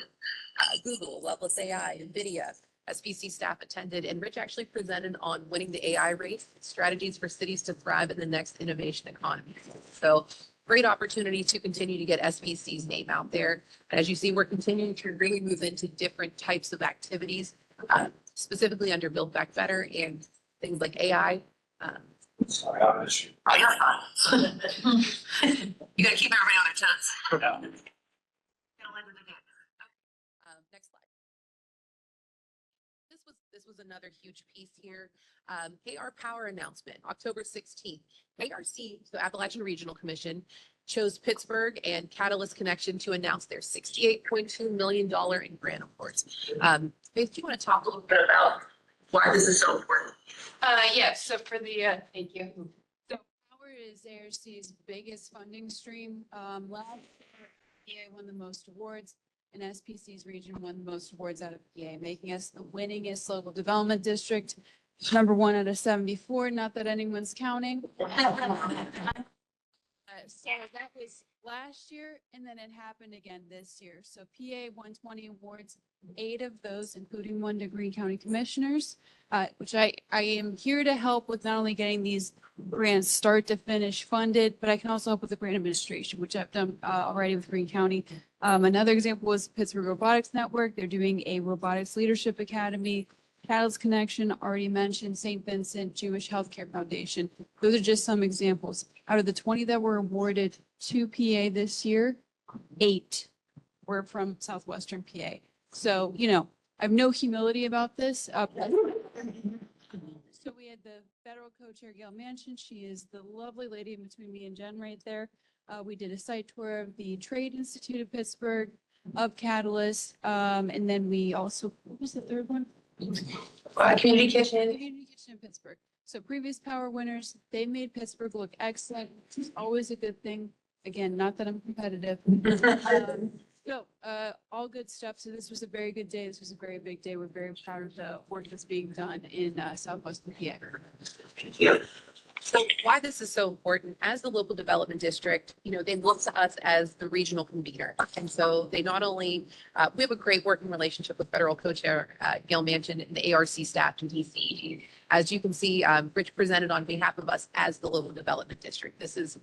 Google, Loveless AI, NVIDIA, SBC staff attended, and Rich actually presented on winning the AI race, strategies for cities to thrive in the next innovation economy. So great opportunity to continue to get SBC's name out there. And as you see, we're continuing to really move into different types of activities, specifically under Build Back Better and things like AI. Sorry, I miss you. Oh, you're fine. You gotta keep everybody on their toes. Next slide. This was another huge piece here. KR Power announcement, October 16th. ARC, so Appalachian Regional Commission, chose Pittsburgh and Catalyst Connection to announce their $68.2 million in grant awards. Faith, do you want to talk a little bit about why this is so important? Yes, so for the, thank you. So power is ARC's biggest funding stream. Last PA won the most awards, and SPC's region won the most awards out of PA, making us the winningest local development district. Number 1 out of 74, not that anyone's counting. So that was last year, and then it happened again this year. So PA won 20 awards, 8 of those, including 1 to Greene County Commissioners, which I am here to help with not only getting these grants start to finish funded, but I can also help with the grant administration, which I've done already with Greene County. Another example was Pittsburgh Robotics Network. They're doing a robotics leadership academy. Catalyst Connection, already mentioned, St. Vincent Jewish Healthcare Foundation. Those are just some examples. Out of the 20 that were awarded to PA this year, 8 were from Southwestern PA. So, you know, I have no humility about this. So we had the federal co-chair, Gail Manchin. She is the lovely lady in between me and Jen right there. We did a site tour of the Trade Institute of Pittsburgh, of Catalyst. And then we also, what was the third one? Community Kitchen. Community Kitchen in Pittsburgh. So previous power winners, they made Pittsburgh look excellent, which is always a good thing. Again, not that I'm competitive. All good stuff. So this was a very good day. This was a very big day. We're very proud of the work that's being done in Southwestern PA. So why this is so important, as the local development district, you know, they look to us as the regional convener. And so they not only, we have a great working relationship with federal co-chair Gail Manchin and the ARC staff in DC. As you can see, Rich presented on behalf of us as the local development district. This is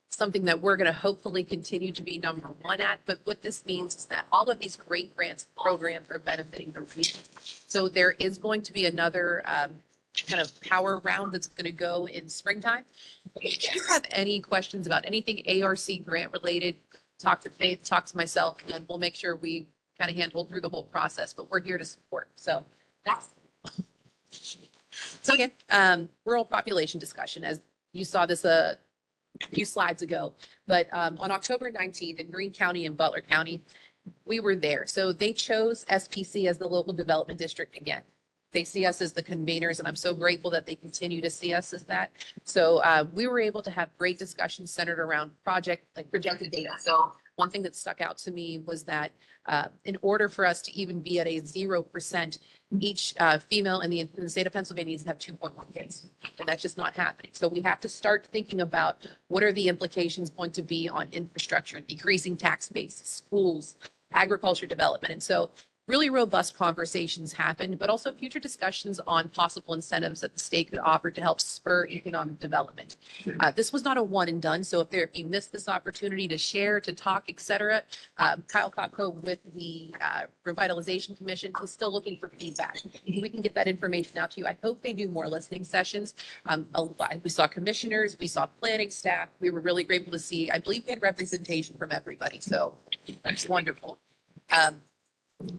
something that we're going to hopefully continue to be number 1 at. But what this means is that all of these great grants and programs are benefiting the region. So there is going to be another kind of power round that's going to go in springtime. If you have any questions about anything ARC grant related, talk to Faith, talk to myself, and we'll make sure we kind of handle through the whole process, but we're here to support. So that's. So again, rural population discussion, as you saw this a few slides ago, but on October 19th in Greene County and Butler County, we were there. So they chose SPC as the local development district again. They see us as the conveners, and I'm so grateful that they continue to see us as that. So we were able to have great discussions centered around projected data. So one thing that stuck out to me was that in order for us to even be at a 0%, each female in the state of Pennsylvania needs to have 2.1 kids. And that's just not happening. So we have to start thinking about what are the implications going to be on infrastructure, decreasing tax base, schools, agriculture development. And so really robust conversations happened, but also future discussions on possible incentives that the state could offer to help spur economic development. This was not a one and done. So if you missed this opportunity to share, to talk, et cetera, Kyle Kopko with the Revitalization Commission is still looking for feedback. We can get that information out to you. I hope they do more listening sessions. We saw commissioners, we saw planning staff. We were really grateful to see, I believe we had representation from everybody. So that's wonderful.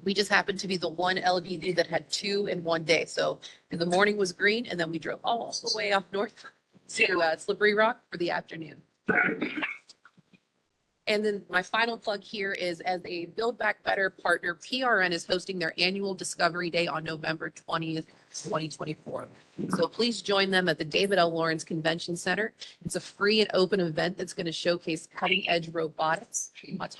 We just happened to be the one LDD that had 2 in one day. So in the morning was green, and then we drove all the way up north to Slippery Rock for the afternoon. And then my final plug here is, as a Build Back Better partner, PRN is hosting their annual Discovery Day on November 20th, 2024. So please join them at the David L. Lawrence Convention Center. It's a free and open event that's going to showcase cutting edge robotics,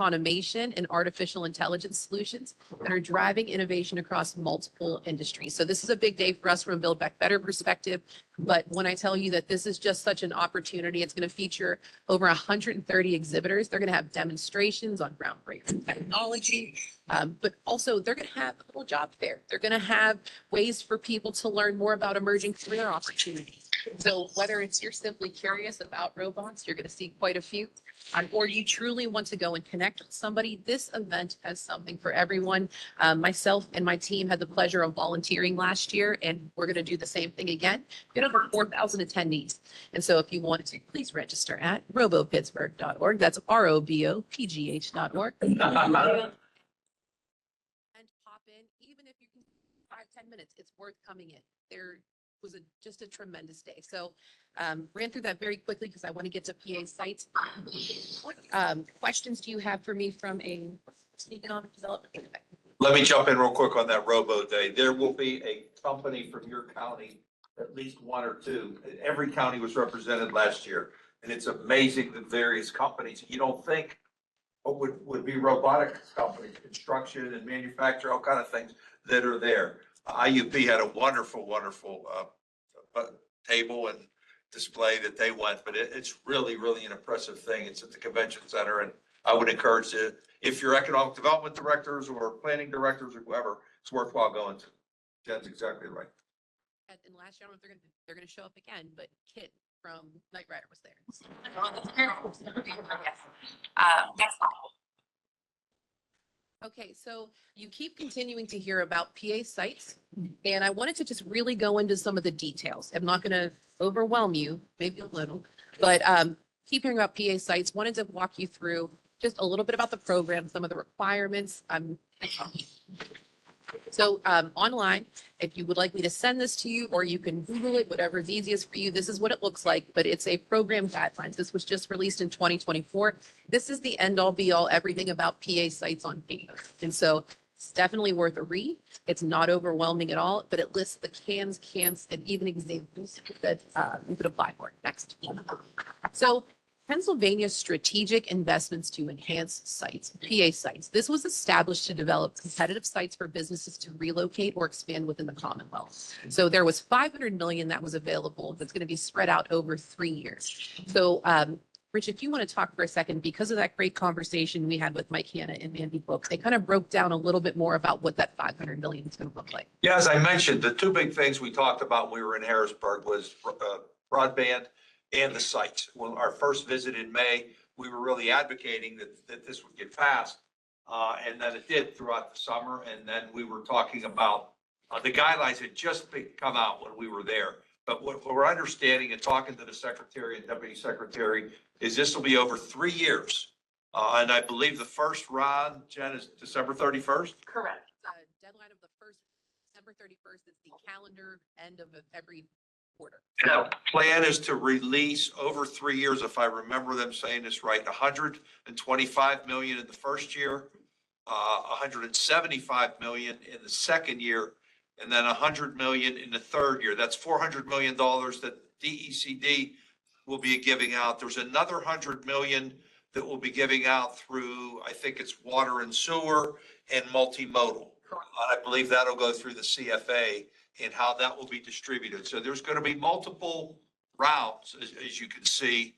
automation, and artificial intelligence solutions that are driving innovation across multiple industries. So this is a big day for us from a Build Back Better perspective. But when I tell you that this is just such an opportunity, it's going to feature over 130 exhibitors. They're going to have demonstrations on groundbreaking technology, but also they're going to have a little job fair. They're going to have ways for people to learn more about emerging career opportunities. So whether it's you're simply curious about robots, you're going to see quite a few, or you truly want to go and connect with somebody, this event has something for everyone. Myself and my team had the pleasure of volunteering last year, and we're going to do the same thing again. We had over 4,000 attendees. And so if you want to, please register at robopittsburgh.org. That's ROBOPGH.org. And pop in, even if you can 5-10 minutes, it's worth coming in. There was just a tremendous day. So ran through that very quickly because I want to get to PA sites. What questions do you have for me from a economic development perspective? Let me jump in real quick on that Robo Day. There will be a company from your county, at least 1 or 2. Every county was represented last year. And it's amazing the various companies. You don't think what would be robotics company, construction and manufacture, all kind of things that are there. IUP had a wonderful, table and display that they went, but it's really, really an impressive thing. It's at the convention center, and I would encourage it. If you're economic development directors or planning directors or whoever, it's worthwhile going to. Jen's exactly right. And last year, I don't know if they're gonna show up again, but Kit from Knight Rider was there. Next slide. Okay, so you keep continuing to hear about PA sites, and I wanted to just really go into some of the details. I'm not gonna overwhelm you, maybe a little, but keep hearing about PA sites. Wanted to walk you through just a little bit about the program, some of the requirements. So online, if you would like me to send this to you, or you can Google it, whatever is easiest for you, this is what it looks like, but it's a program guidelines. This was just released in 2024. This is the end all be all, everything about PA sites on paper. And so it's definitely worth a read. It's not overwhelming at all, but it lists the can't, and even examples that you could apply for. Next. So Pennsylvania's strategic investments to enhance sites, PA sites. This was established to develop competitive sites for businesses to relocate or expand within the Commonwealth. So there was 500 million that was available that's going to be spread out over 3 years. So Rich, if you want to talk for a second, because of that great conversation we had with Mike Hanna and Mandy Brooks, they kind of broke down a little bit more about what that 500 million is going to look like. Yeah, as I mentioned, the two big things we talked about when we were in Harrisburg was broadband and the sites. When our first visit in May, we were really advocating that this would get passed. And then it did throughout the summer. And then we were talking about the guidelines had just come out when we were there. But what we're understanding and talking to the secretary and deputy secretary is this will be over 3 years. And I believe the first round, Jen, is December 31st? Correct. Deadline of the first, December 31st is the calendar end of every quarter. The plan is to release over 3 years, if I remember them saying this right, 125 million in the first year, 175 million in the second year, and then 100 million in the third year. That's $400 million that DECD will be giving out. There's another 100 million that will be giving out through, I think it's water and sewer and multimodal. I believe that'll go through the CFA and how that will be distributed. So there's going to be multiple rounds, as you can see.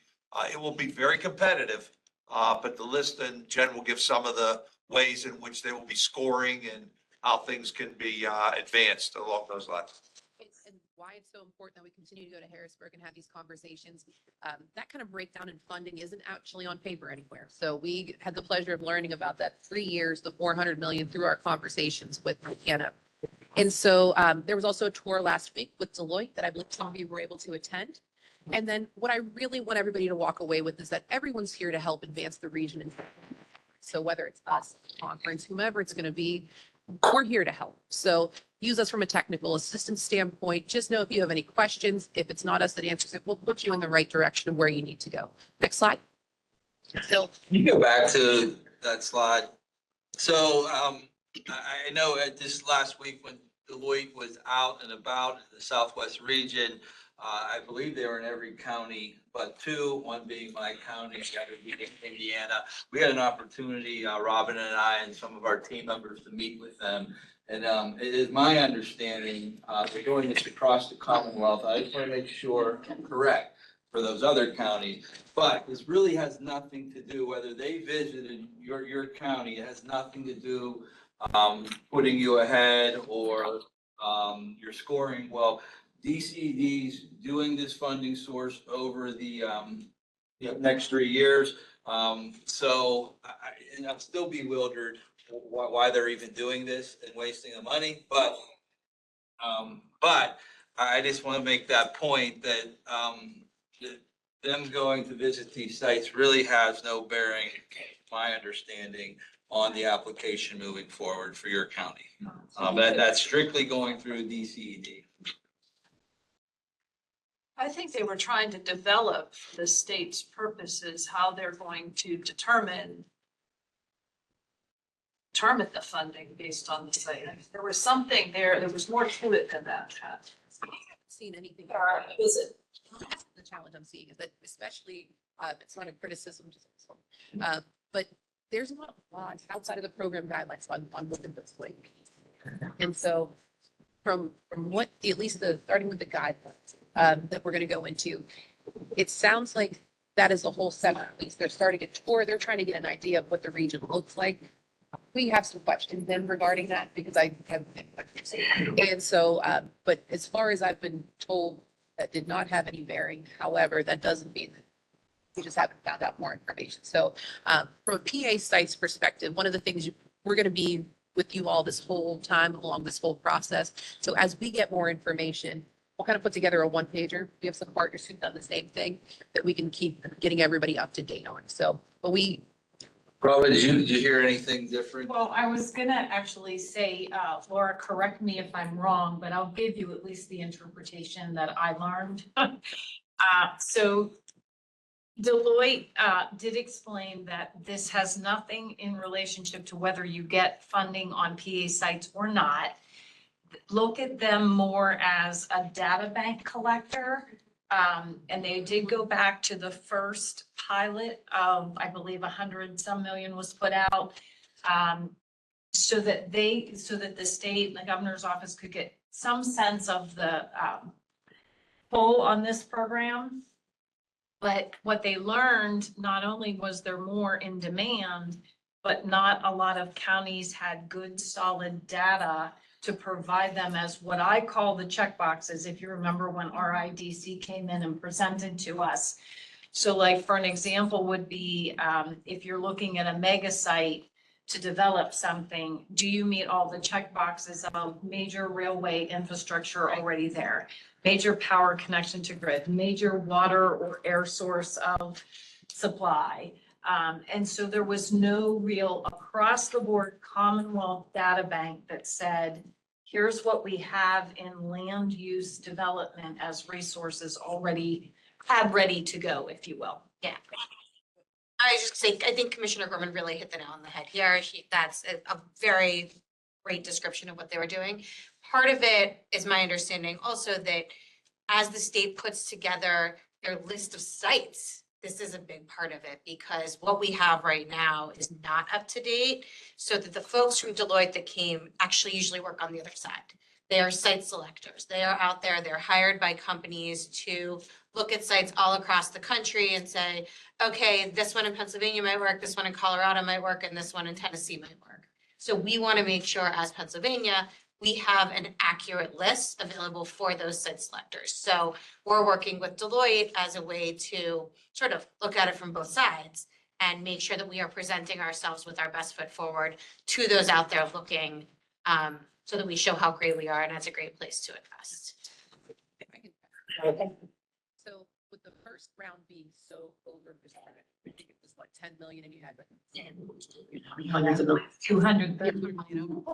It will be very competitive, but the list, and Jen will give some of the ways in which they will be scoring and how things can be advanced along those lines. And why it's so important that we continue to go to Harrisburg and have these conversations. That kind of breakdown in funding isn't actually on paper anywhere. So we had the pleasure of learning about that 3 years, the 400 million through our conversations with Hannah. And so there was also a tour last week with Deloitte that I believe some of you were able to attend. And then what I really want everybody to walk away with is that everyone's here to help advance the region. So whether it's us, conference, whomever it's going to be, we're here to help. So use us from a technical assistance standpoint. Just know if you have any questions, if it's not us that answers it, we'll put you in the right direction of where you need to go. Next slide. So Can you go back to that slide? So I know at this last week when Deloitte was out and about in the Southwest region, I believe they were in every county but two, one being my county, the other being Indiana. We had an opportunity, Robin and I and some of our team members, to meet with them. And it is my understanding, they're doing this across the Commonwealth. I just want to make sure I'm correct for those other counties. But this really has nothing to do, whether they visited your county, it has nothing to do putting you ahead or your scoring. Well, DCD's doing this funding source over the next 3 years. So and I'm still bewildered why they're even doing this and wasting the money. But I just want to make that point that them going to visit these sites really has no bearing, my understanding, on the application moving forward for your county. That's strictly going through DCED. I think they were trying to develop the state's purposes, how they're going to determine the funding based on the site. There was something there, there was more to it than that. I haven't seen anything. Visit. The challenge I'm seeing is that, especially, it's not a criticism, but there's not a lot outside of the program guidelines on what this like. And so from what, at least starting with the guidelines, that we're gonna go into, it sounds like that is a whole set, at least they're starting a tour, they're trying to get an idea of what the region looks like. We have some questions then regarding that because I have. And so, but as far as I've been told, that did not have any bearing. However, that doesn't mean that we just haven't found out more information. So, from a PA site's perspective, one of the things we're going to be with you all this whole time along this whole process. So as we get more information, we'll kind of put together a one pager. We have some partners who've done the same thing that we can keep getting everybody up to date on. So, but we, Robin, did you hear anything different? Well, I was gonna actually say, Laura, correct me if I'm wrong, but I'll give you at least the interpretation that I learned. So Deloitte did explain that this has nothing in relationship to whether you get funding on PA sites or not. Look at them more as a data bank collector. And they did go back to the first pilot of, I believe, 100 some million was put out. So that the state and the governor's office could get some sense of the pull on this program. But what they learned, not only was there more in demand, but not a lot of counties had good solid data to provide them as what I call the check boxes, if you remember when RIDC came in and presented to us. So like for an example would be, if you're looking at a mega site to develop something, do you meet all the check boxes of major railway infrastructure already there? Major power connection to grid, major water or air source of supply. And so there was no real across the board Commonwealth data bank that said, here's what we have in land use development as resources already ready to go, if you will. Yeah. I was just saying, I think Commissioner Gorman really hit the nail on the head here. That's a very great description of what they were doing. Part of it is my understanding also that as the state puts together their list of sites, this is a big part of it because what we have right now is not up to date. So that the folks from Deloitte that came actually usually work on the other side. They are site selectors. They are out there. They're hired by companies to look at sites all across the country and say, okay, this one in Pennsylvania might work, this one in Colorado might work, and this one in Tennessee might work. So we want to make sure as Pennsylvania, we have an accurate list available for those site selectors. So we're working with Deloitte as a way to sort of look at it from both sides and make sure that we are presenting ourselves with our best foot forward to those out there looking, so that we show how great we are, and that's a great place to invest. so with the first round being so oversubscribed, I think it was like 10 million and you had like Hundreds of millions. 230 million.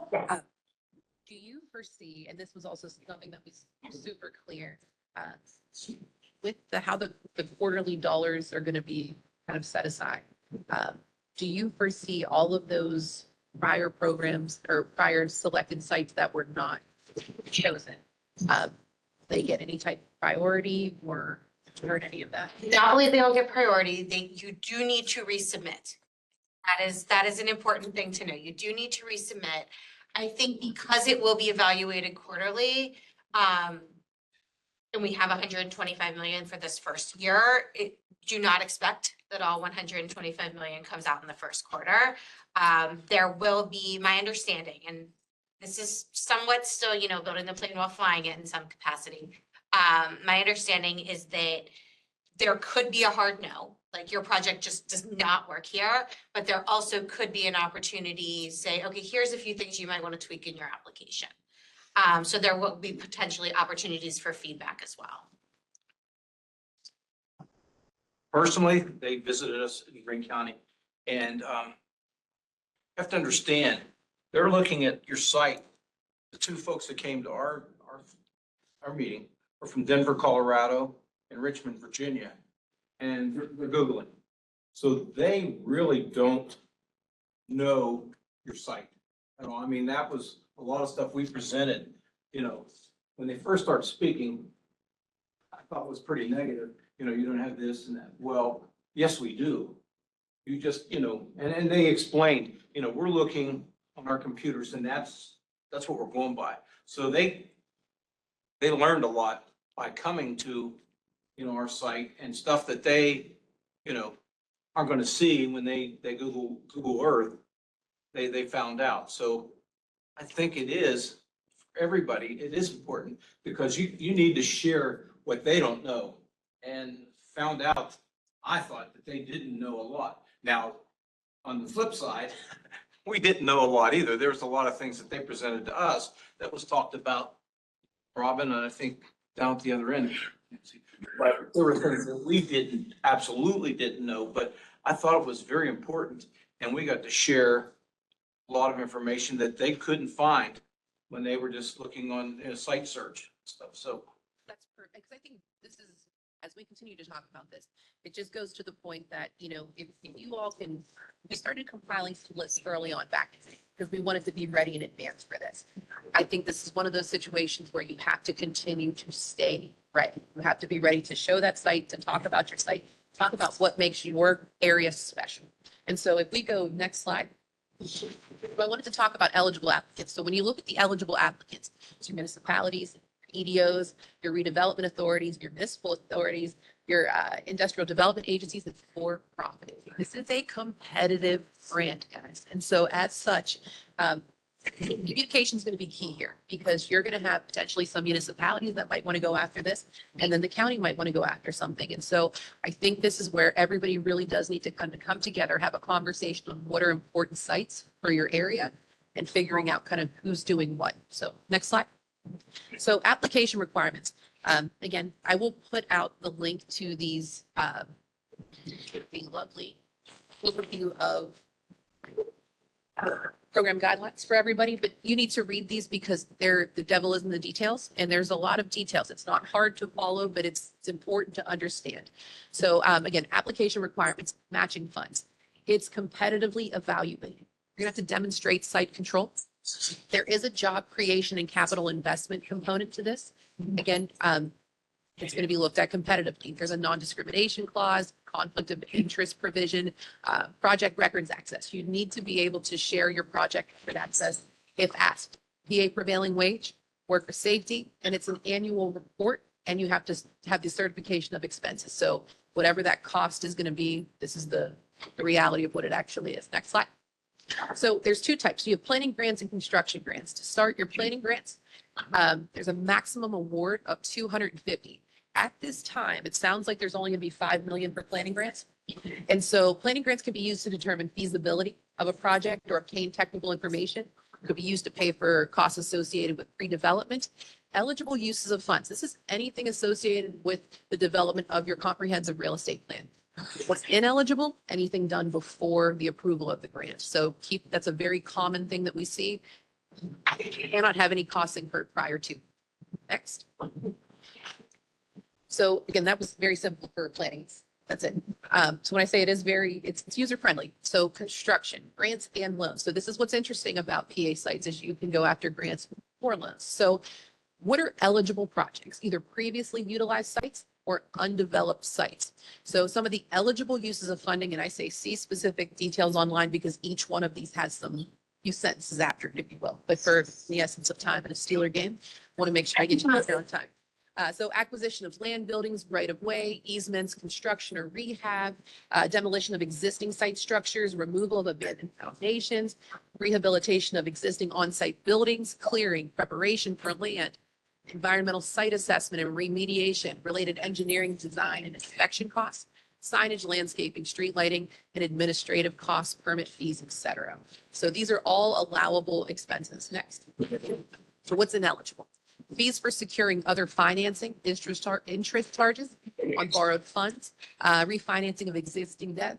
do you foresee, and this was also something that was super clear, with how the quarterly dollars are going to be kind of set aside, do you foresee all of those prior programs or prior selected sites that were not chosen, they get any type of priority or heard any of that? Not believe they don't get priority. You do need to resubmit. That is an important thing to know. You do need to resubmit. I think because it will be evaluated quarterly, and we have 125 million for this first year, do not expect that all 125 million comes out in the first quarter. There will be, my understanding, and this is somewhat still, building the plane while flying it in some capacity. My understanding is that there could be a hard no, like your project just does not work here, but there also could be an opportunity, say, okay, here's a few things you might want to tweak in your application. So there will be potentially opportunities for feedback as well. Personally, they visited us in Green County and you have to understand, they're looking at your site. The two folks that came to our meeting were from Denver, Colorado and Richmond, Virginia, and they're Googling. So they really don't know your site at all. I mean, that was a lot of stuff we presented, when they first started speaking, I thought was pretty negative. You don't have this and that. Well, yes, we do. You just, and they explained, we're looking on our computers and that's what we're going by. So they learned a lot by coming to, our site and stuff that they, aren't going to see when they Google Earth. They found out. So I think it is, for everybody, it is important because you need to share what they don't know. And found out, I thought that they didn't know a lot. Now, on the flip side, we didn't know a lot either. There was a lot of things that they presented to us that was talked about, Robin, and I think down at the other end. But there were things that we absolutely didn't know, but I thought it was very important. And we got to share a lot of information that they couldn't find when they were just looking on a site search stuff. So That's perfect, because I think this is, as we continue to talk about this, it just goes to the point that, if you all can, we started compiling some lists early on back, because we wanted to be ready in advance for this. I think this is one of those situations where you have to continue to stay ready. You have to be ready to show that site, to talk about your site, talk about what makes your area special. And so if we go next slide, I wanted to talk about eligible applicants. So when you look at the eligible applicants, it's your municipalities, EDOs, your redevelopment authorities, your municipal authorities, your industrial development agencies, and for-profit. This is a competitive grant, guys. And so as such, communication is going to be key here because you're going to have potentially some municipalities that might want to go after this, and then the county might want to go after something. And so I think this is where everybody really does need to come together, have a conversation on what are important sites for your area and figuring out kind of who's doing what. So next slide. So application requirements. Again, I will put out the link to these, the lovely overview of program guidelines for everybody, but you need to read these because the devil is in the details, and there's a lot of details. It's not hard to follow, but it's important to understand. So again, application requirements, matching funds. It's competitively evaluated. You're gonna have to demonstrate site control. There is a job creation and capital investment component to this. Again, it's going to be looked at competitively. There's a non-discrimination clause, conflict of interest provision, project records access. You need to be able to share your project record access if asked. PA prevailing wage, worker safety, and it's an annual report, and you have to have the certification of expenses. So whatever that cost is going to be, this is the reality of what it actually is. Next slide. So there's two types. You have planning grants and construction grants. To start your planning grants, there's a maximum award of 250. At this time, it sounds like there's only going to be 5 million for planning grants. And so planning grants can be used to determine feasibility of a project or obtain technical information. It could be used to pay for costs associated with pre-development. Eligible uses of funds. This is anything associated with the development of your comprehensive real estate plan. What's ineligible? Anything done before the approval of the grant. So that's a very common thing that we see. You cannot have any costs incurred prior to. Next. So again, that was very simple for planning. That's it. So when I say it is it's user friendly. So construction, grants and loans. So this is what's interesting about PA sites is you can go after grants or loans. So what are eligible projects? Either previously utilized sites or undeveloped sites. So some of the eligible uses of funding, and I say see specific details online because each one of these has some few sentences after it, if you will. But for the essence of time and a Steeler game, I want to make sure I get you there on time. So acquisition of land, buildings, right of way, easements, construction or rehab, demolition of existing site structures, removal of abandoned foundations, rehabilitation of existing on-site buildings, clearing, preparation for land, environmental site assessment and remediation, related engineering, design and inspection costs, signage, landscaping, street lighting, and administrative costs, permit fees, etc. So these are all allowable expenses. Next. So what's ineligible? Fees for securing other financing, interest charges on borrowed funds, refinancing of existing debt,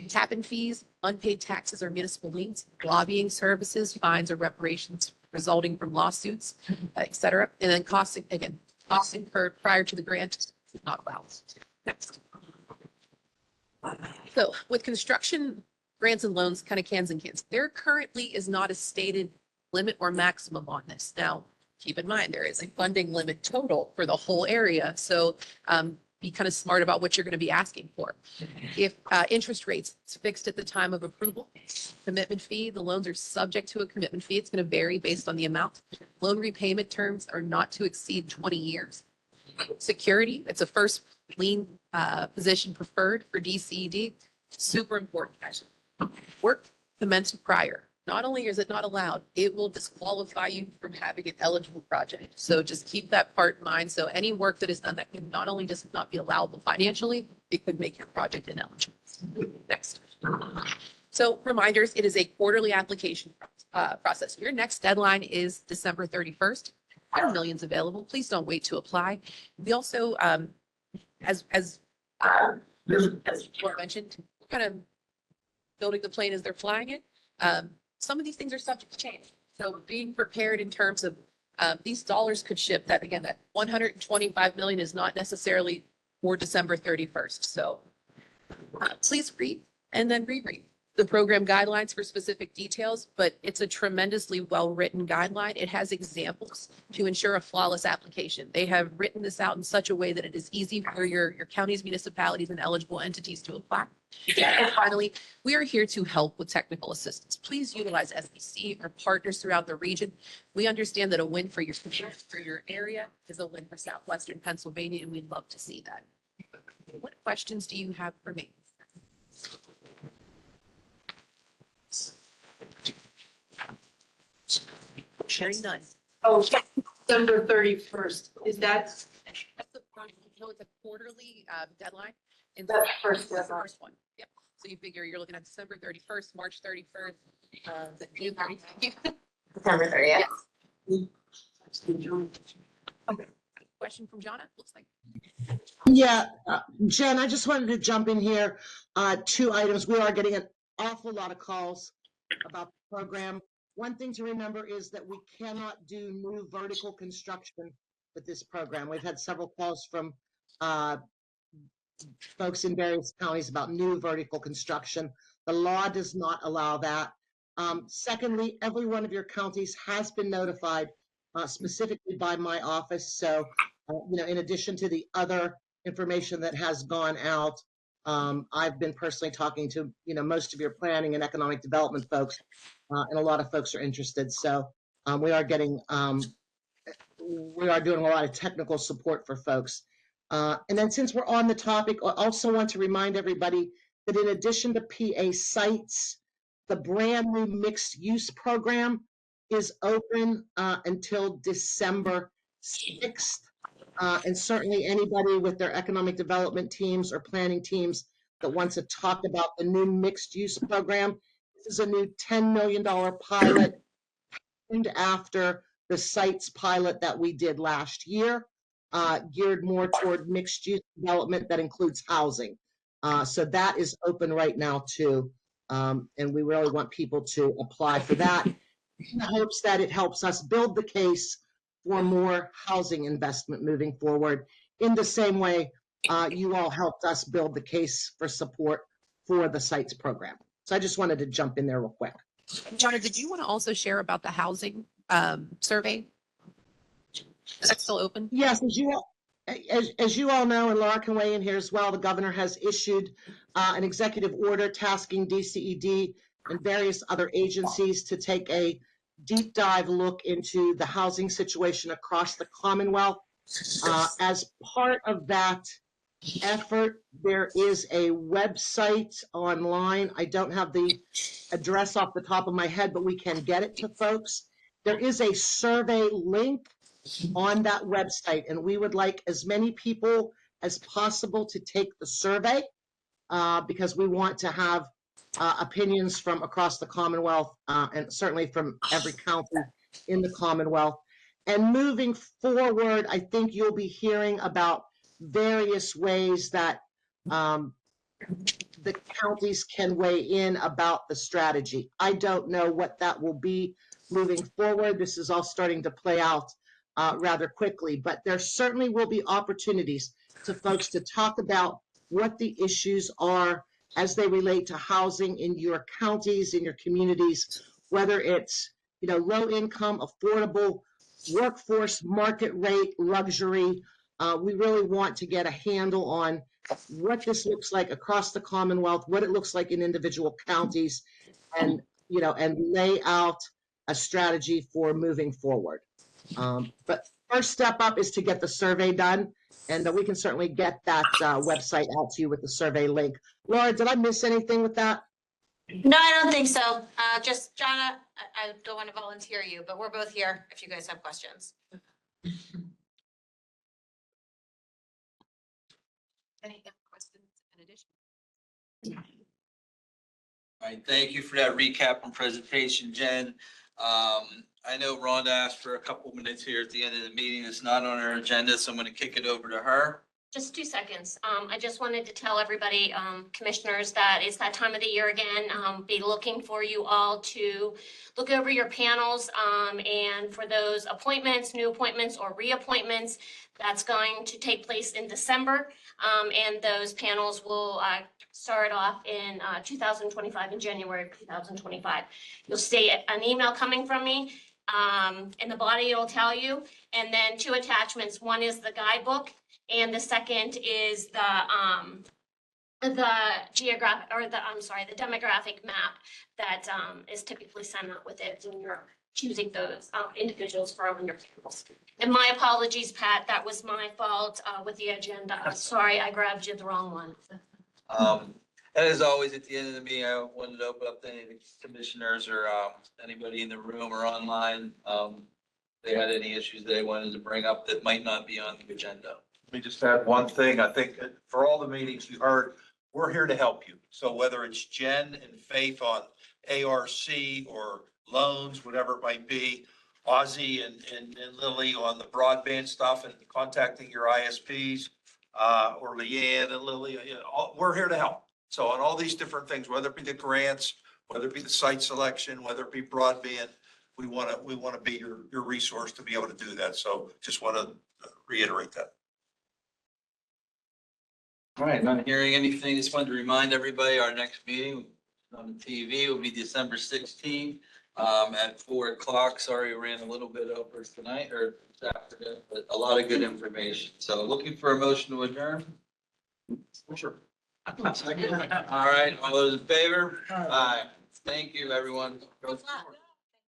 tap-in fees, unpaid taxes or municipal liens, lobbying services, fines or reparations resulting from lawsuits, etc. And then costs incurred prior to the grant, not allowed. Next. So with construction grants and loans, kind of cans and cans, there currently is not a stated limit or maximum on this. Now, keep in mind, there is a funding limit total for the whole area. So be kind of smart about what you're going to be asking for. If interest rates, it's fixed at the time of approval. Commitment fee, the loans are subject to a commitment fee. It's going to vary based on the amount. Loan repayment terms are not to exceed 20 years. Security, it's a first lien position preferred for DCED. Super important, guys. Work commenced prior. Not only is it not allowed, it will disqualify you from having an eligible project. So just keep that part in mind. So any work that is done that can not only just not be allowable financially, it could make your project ineligible. Next. So reminders, it is a quarterly application process. Your next deadline is December 31st. There are millions available. Please don't wait to apply. We also, as Laura mentioned, we're kind of building the plane as they're flying it. Some of these things are subject to change. So being prepared in terms of these dollars could shift. That again, that 125 million is not necessarily for December 31st. So please read and then reread the program guidelines for specific details, but it's a tremendously well-written guideline. It has examples to ensure a flawless application. They have written this out in such a way that it is easy for your counties, municipalities, and eligible entities to apply. And finally, we are here to help with technical assistance. Please utilize SBC, our partners throughout the region. We understand that a win for your community, for your area is a win for Southwestern Pennsylvania, and we'd love to see that. What questions do you have for me? Sharing none. Oh, December 31st. Is that? No, it's a quarterly deadline. And That's first one. Yep. So you figure you're looking at December 31st, March 31st, June 30th. December 30th. Yes. Okay. Question from Jonna? Looks like. Yeah, Jen, I just wanted to jump in here. 2 items. We are getting an awful lot of calls about the program. One thing to remember is that we cannot do new vertical construction with this program. We've had several calls from folks in various counties about new vertical construction. The law does not allow that. Secondly, every one of your counties has been notified specifically by my office. So, in addition to the other information that has gone out, I've been personally talking to, most of your planning and economic development folks, and a lot of folks are interested. So we are doing a lot of technical support for folks. And then since we're on the topic, I also want to remind everybody that in addition to PA sites, the brand new mixed use program is open until December 6th. And certainly anybody with their economic development teams or planning teams that wants to talk about the new mixed use program, this is a new $10 million pilot named after the sites pilot that we did last year, geared more toward mixed use development that includes housing. So that is open right now too. And we really want people to apply for that in the hopes that it helps us build the case for more housing investment moving forward in the same way you all helped us build the case for support for the sites program. So I just wanted to jump in there real quick. Jonna, did you want to also share about the housing survey? Is that still open? Yes, as you all know, and Laura can weigh in here as well, the governor has issued an executive order tasking DCED and various other agencies to take a deep dive look into the housing situation across the Commonwealth. As part of that effort, there is a website online. I don't have the address off the top of my head, but we can get it to folks. There is a survey link on that website, and we would like as many people as possible to take the survey because we want to have opinions from across the Commonwealth and certainly from every county in the Commonwealth. And moving forward, I think you'll be hearing about various ways that the counties can weigh in about the strategy. I don't know what that will be moving forward. This is all starting to play out rather quickly, but there certainly will be opportunities to folks to talk about what the issues are as they relate to housing in your counties, in your communities, whether it's, low income, affordable, workforce, market rate, luxury, We really want to get a handle on what this looks like across the Commonwealth, what it looks like in individual counties, and, and lay out a strategy for moving forward. But first step up is to get the survey done, and we can certainly get that website out to you with the survey link. Laura, did I miss anything with that? No, I don't think so. Just, Jonna, I don't want to volunteer you, but we're both here if you guys have questions. Any questions in addition? All right, thank you for that recap and presentation, Jen. I know Rhonda asked for a couple minutes here at the end of the meeting. It's not on our agenda, so I'm going to kick it over to her. Just 2 seconds. I just wanted to tell everybody, commissioners, that it's that time of the year again. Be looking for you all to look over your panels. And for those appointments, new appointments or reappointments, that's going to take place in December. And those panels will start off in 2025, in January of 2025. You'll see an email coming from me. In the body, it'll tell you. And then 2 attachments. One is the guidebook. And the second is the geographic, or the demographic map that is typically sent out with it when you're choosing those individuals for on your panels. And my apologies, Pat, that was my fault with the agenda. I'm sorry, I grabbed you the wrong one. And as always, at the end of the meeting, I wanted to open up to any of the commissioners or anybody in the room or online. They had any issues they wanted to bring up that might not be on the agenda. Let me just add one thing. I think for all the meetings you heard, we're here to help you. So whether it's Jen and Faith on ARC or loans, whatever it might be, Ozzy and Lily on the broadband stuff and contacting your ISPs, or Leanne and Lily, we're here to help. So on all these different things, whether it be the grants, whether it be the site selection, whether it be broadband, we want to be your resource to be able to do that. So just want to reiterate that. All right, not hearing anything. Just wanted to remind everybody, our next meeting on the TV will be December 16th at 4 o'clock. Sorry, we ran a little bit over tonight or this afternoon, but a lot of good information. So looking for a motion to adjourn? Sure. All right, all those in favor? Aye. Thank you, everyone. Go forward.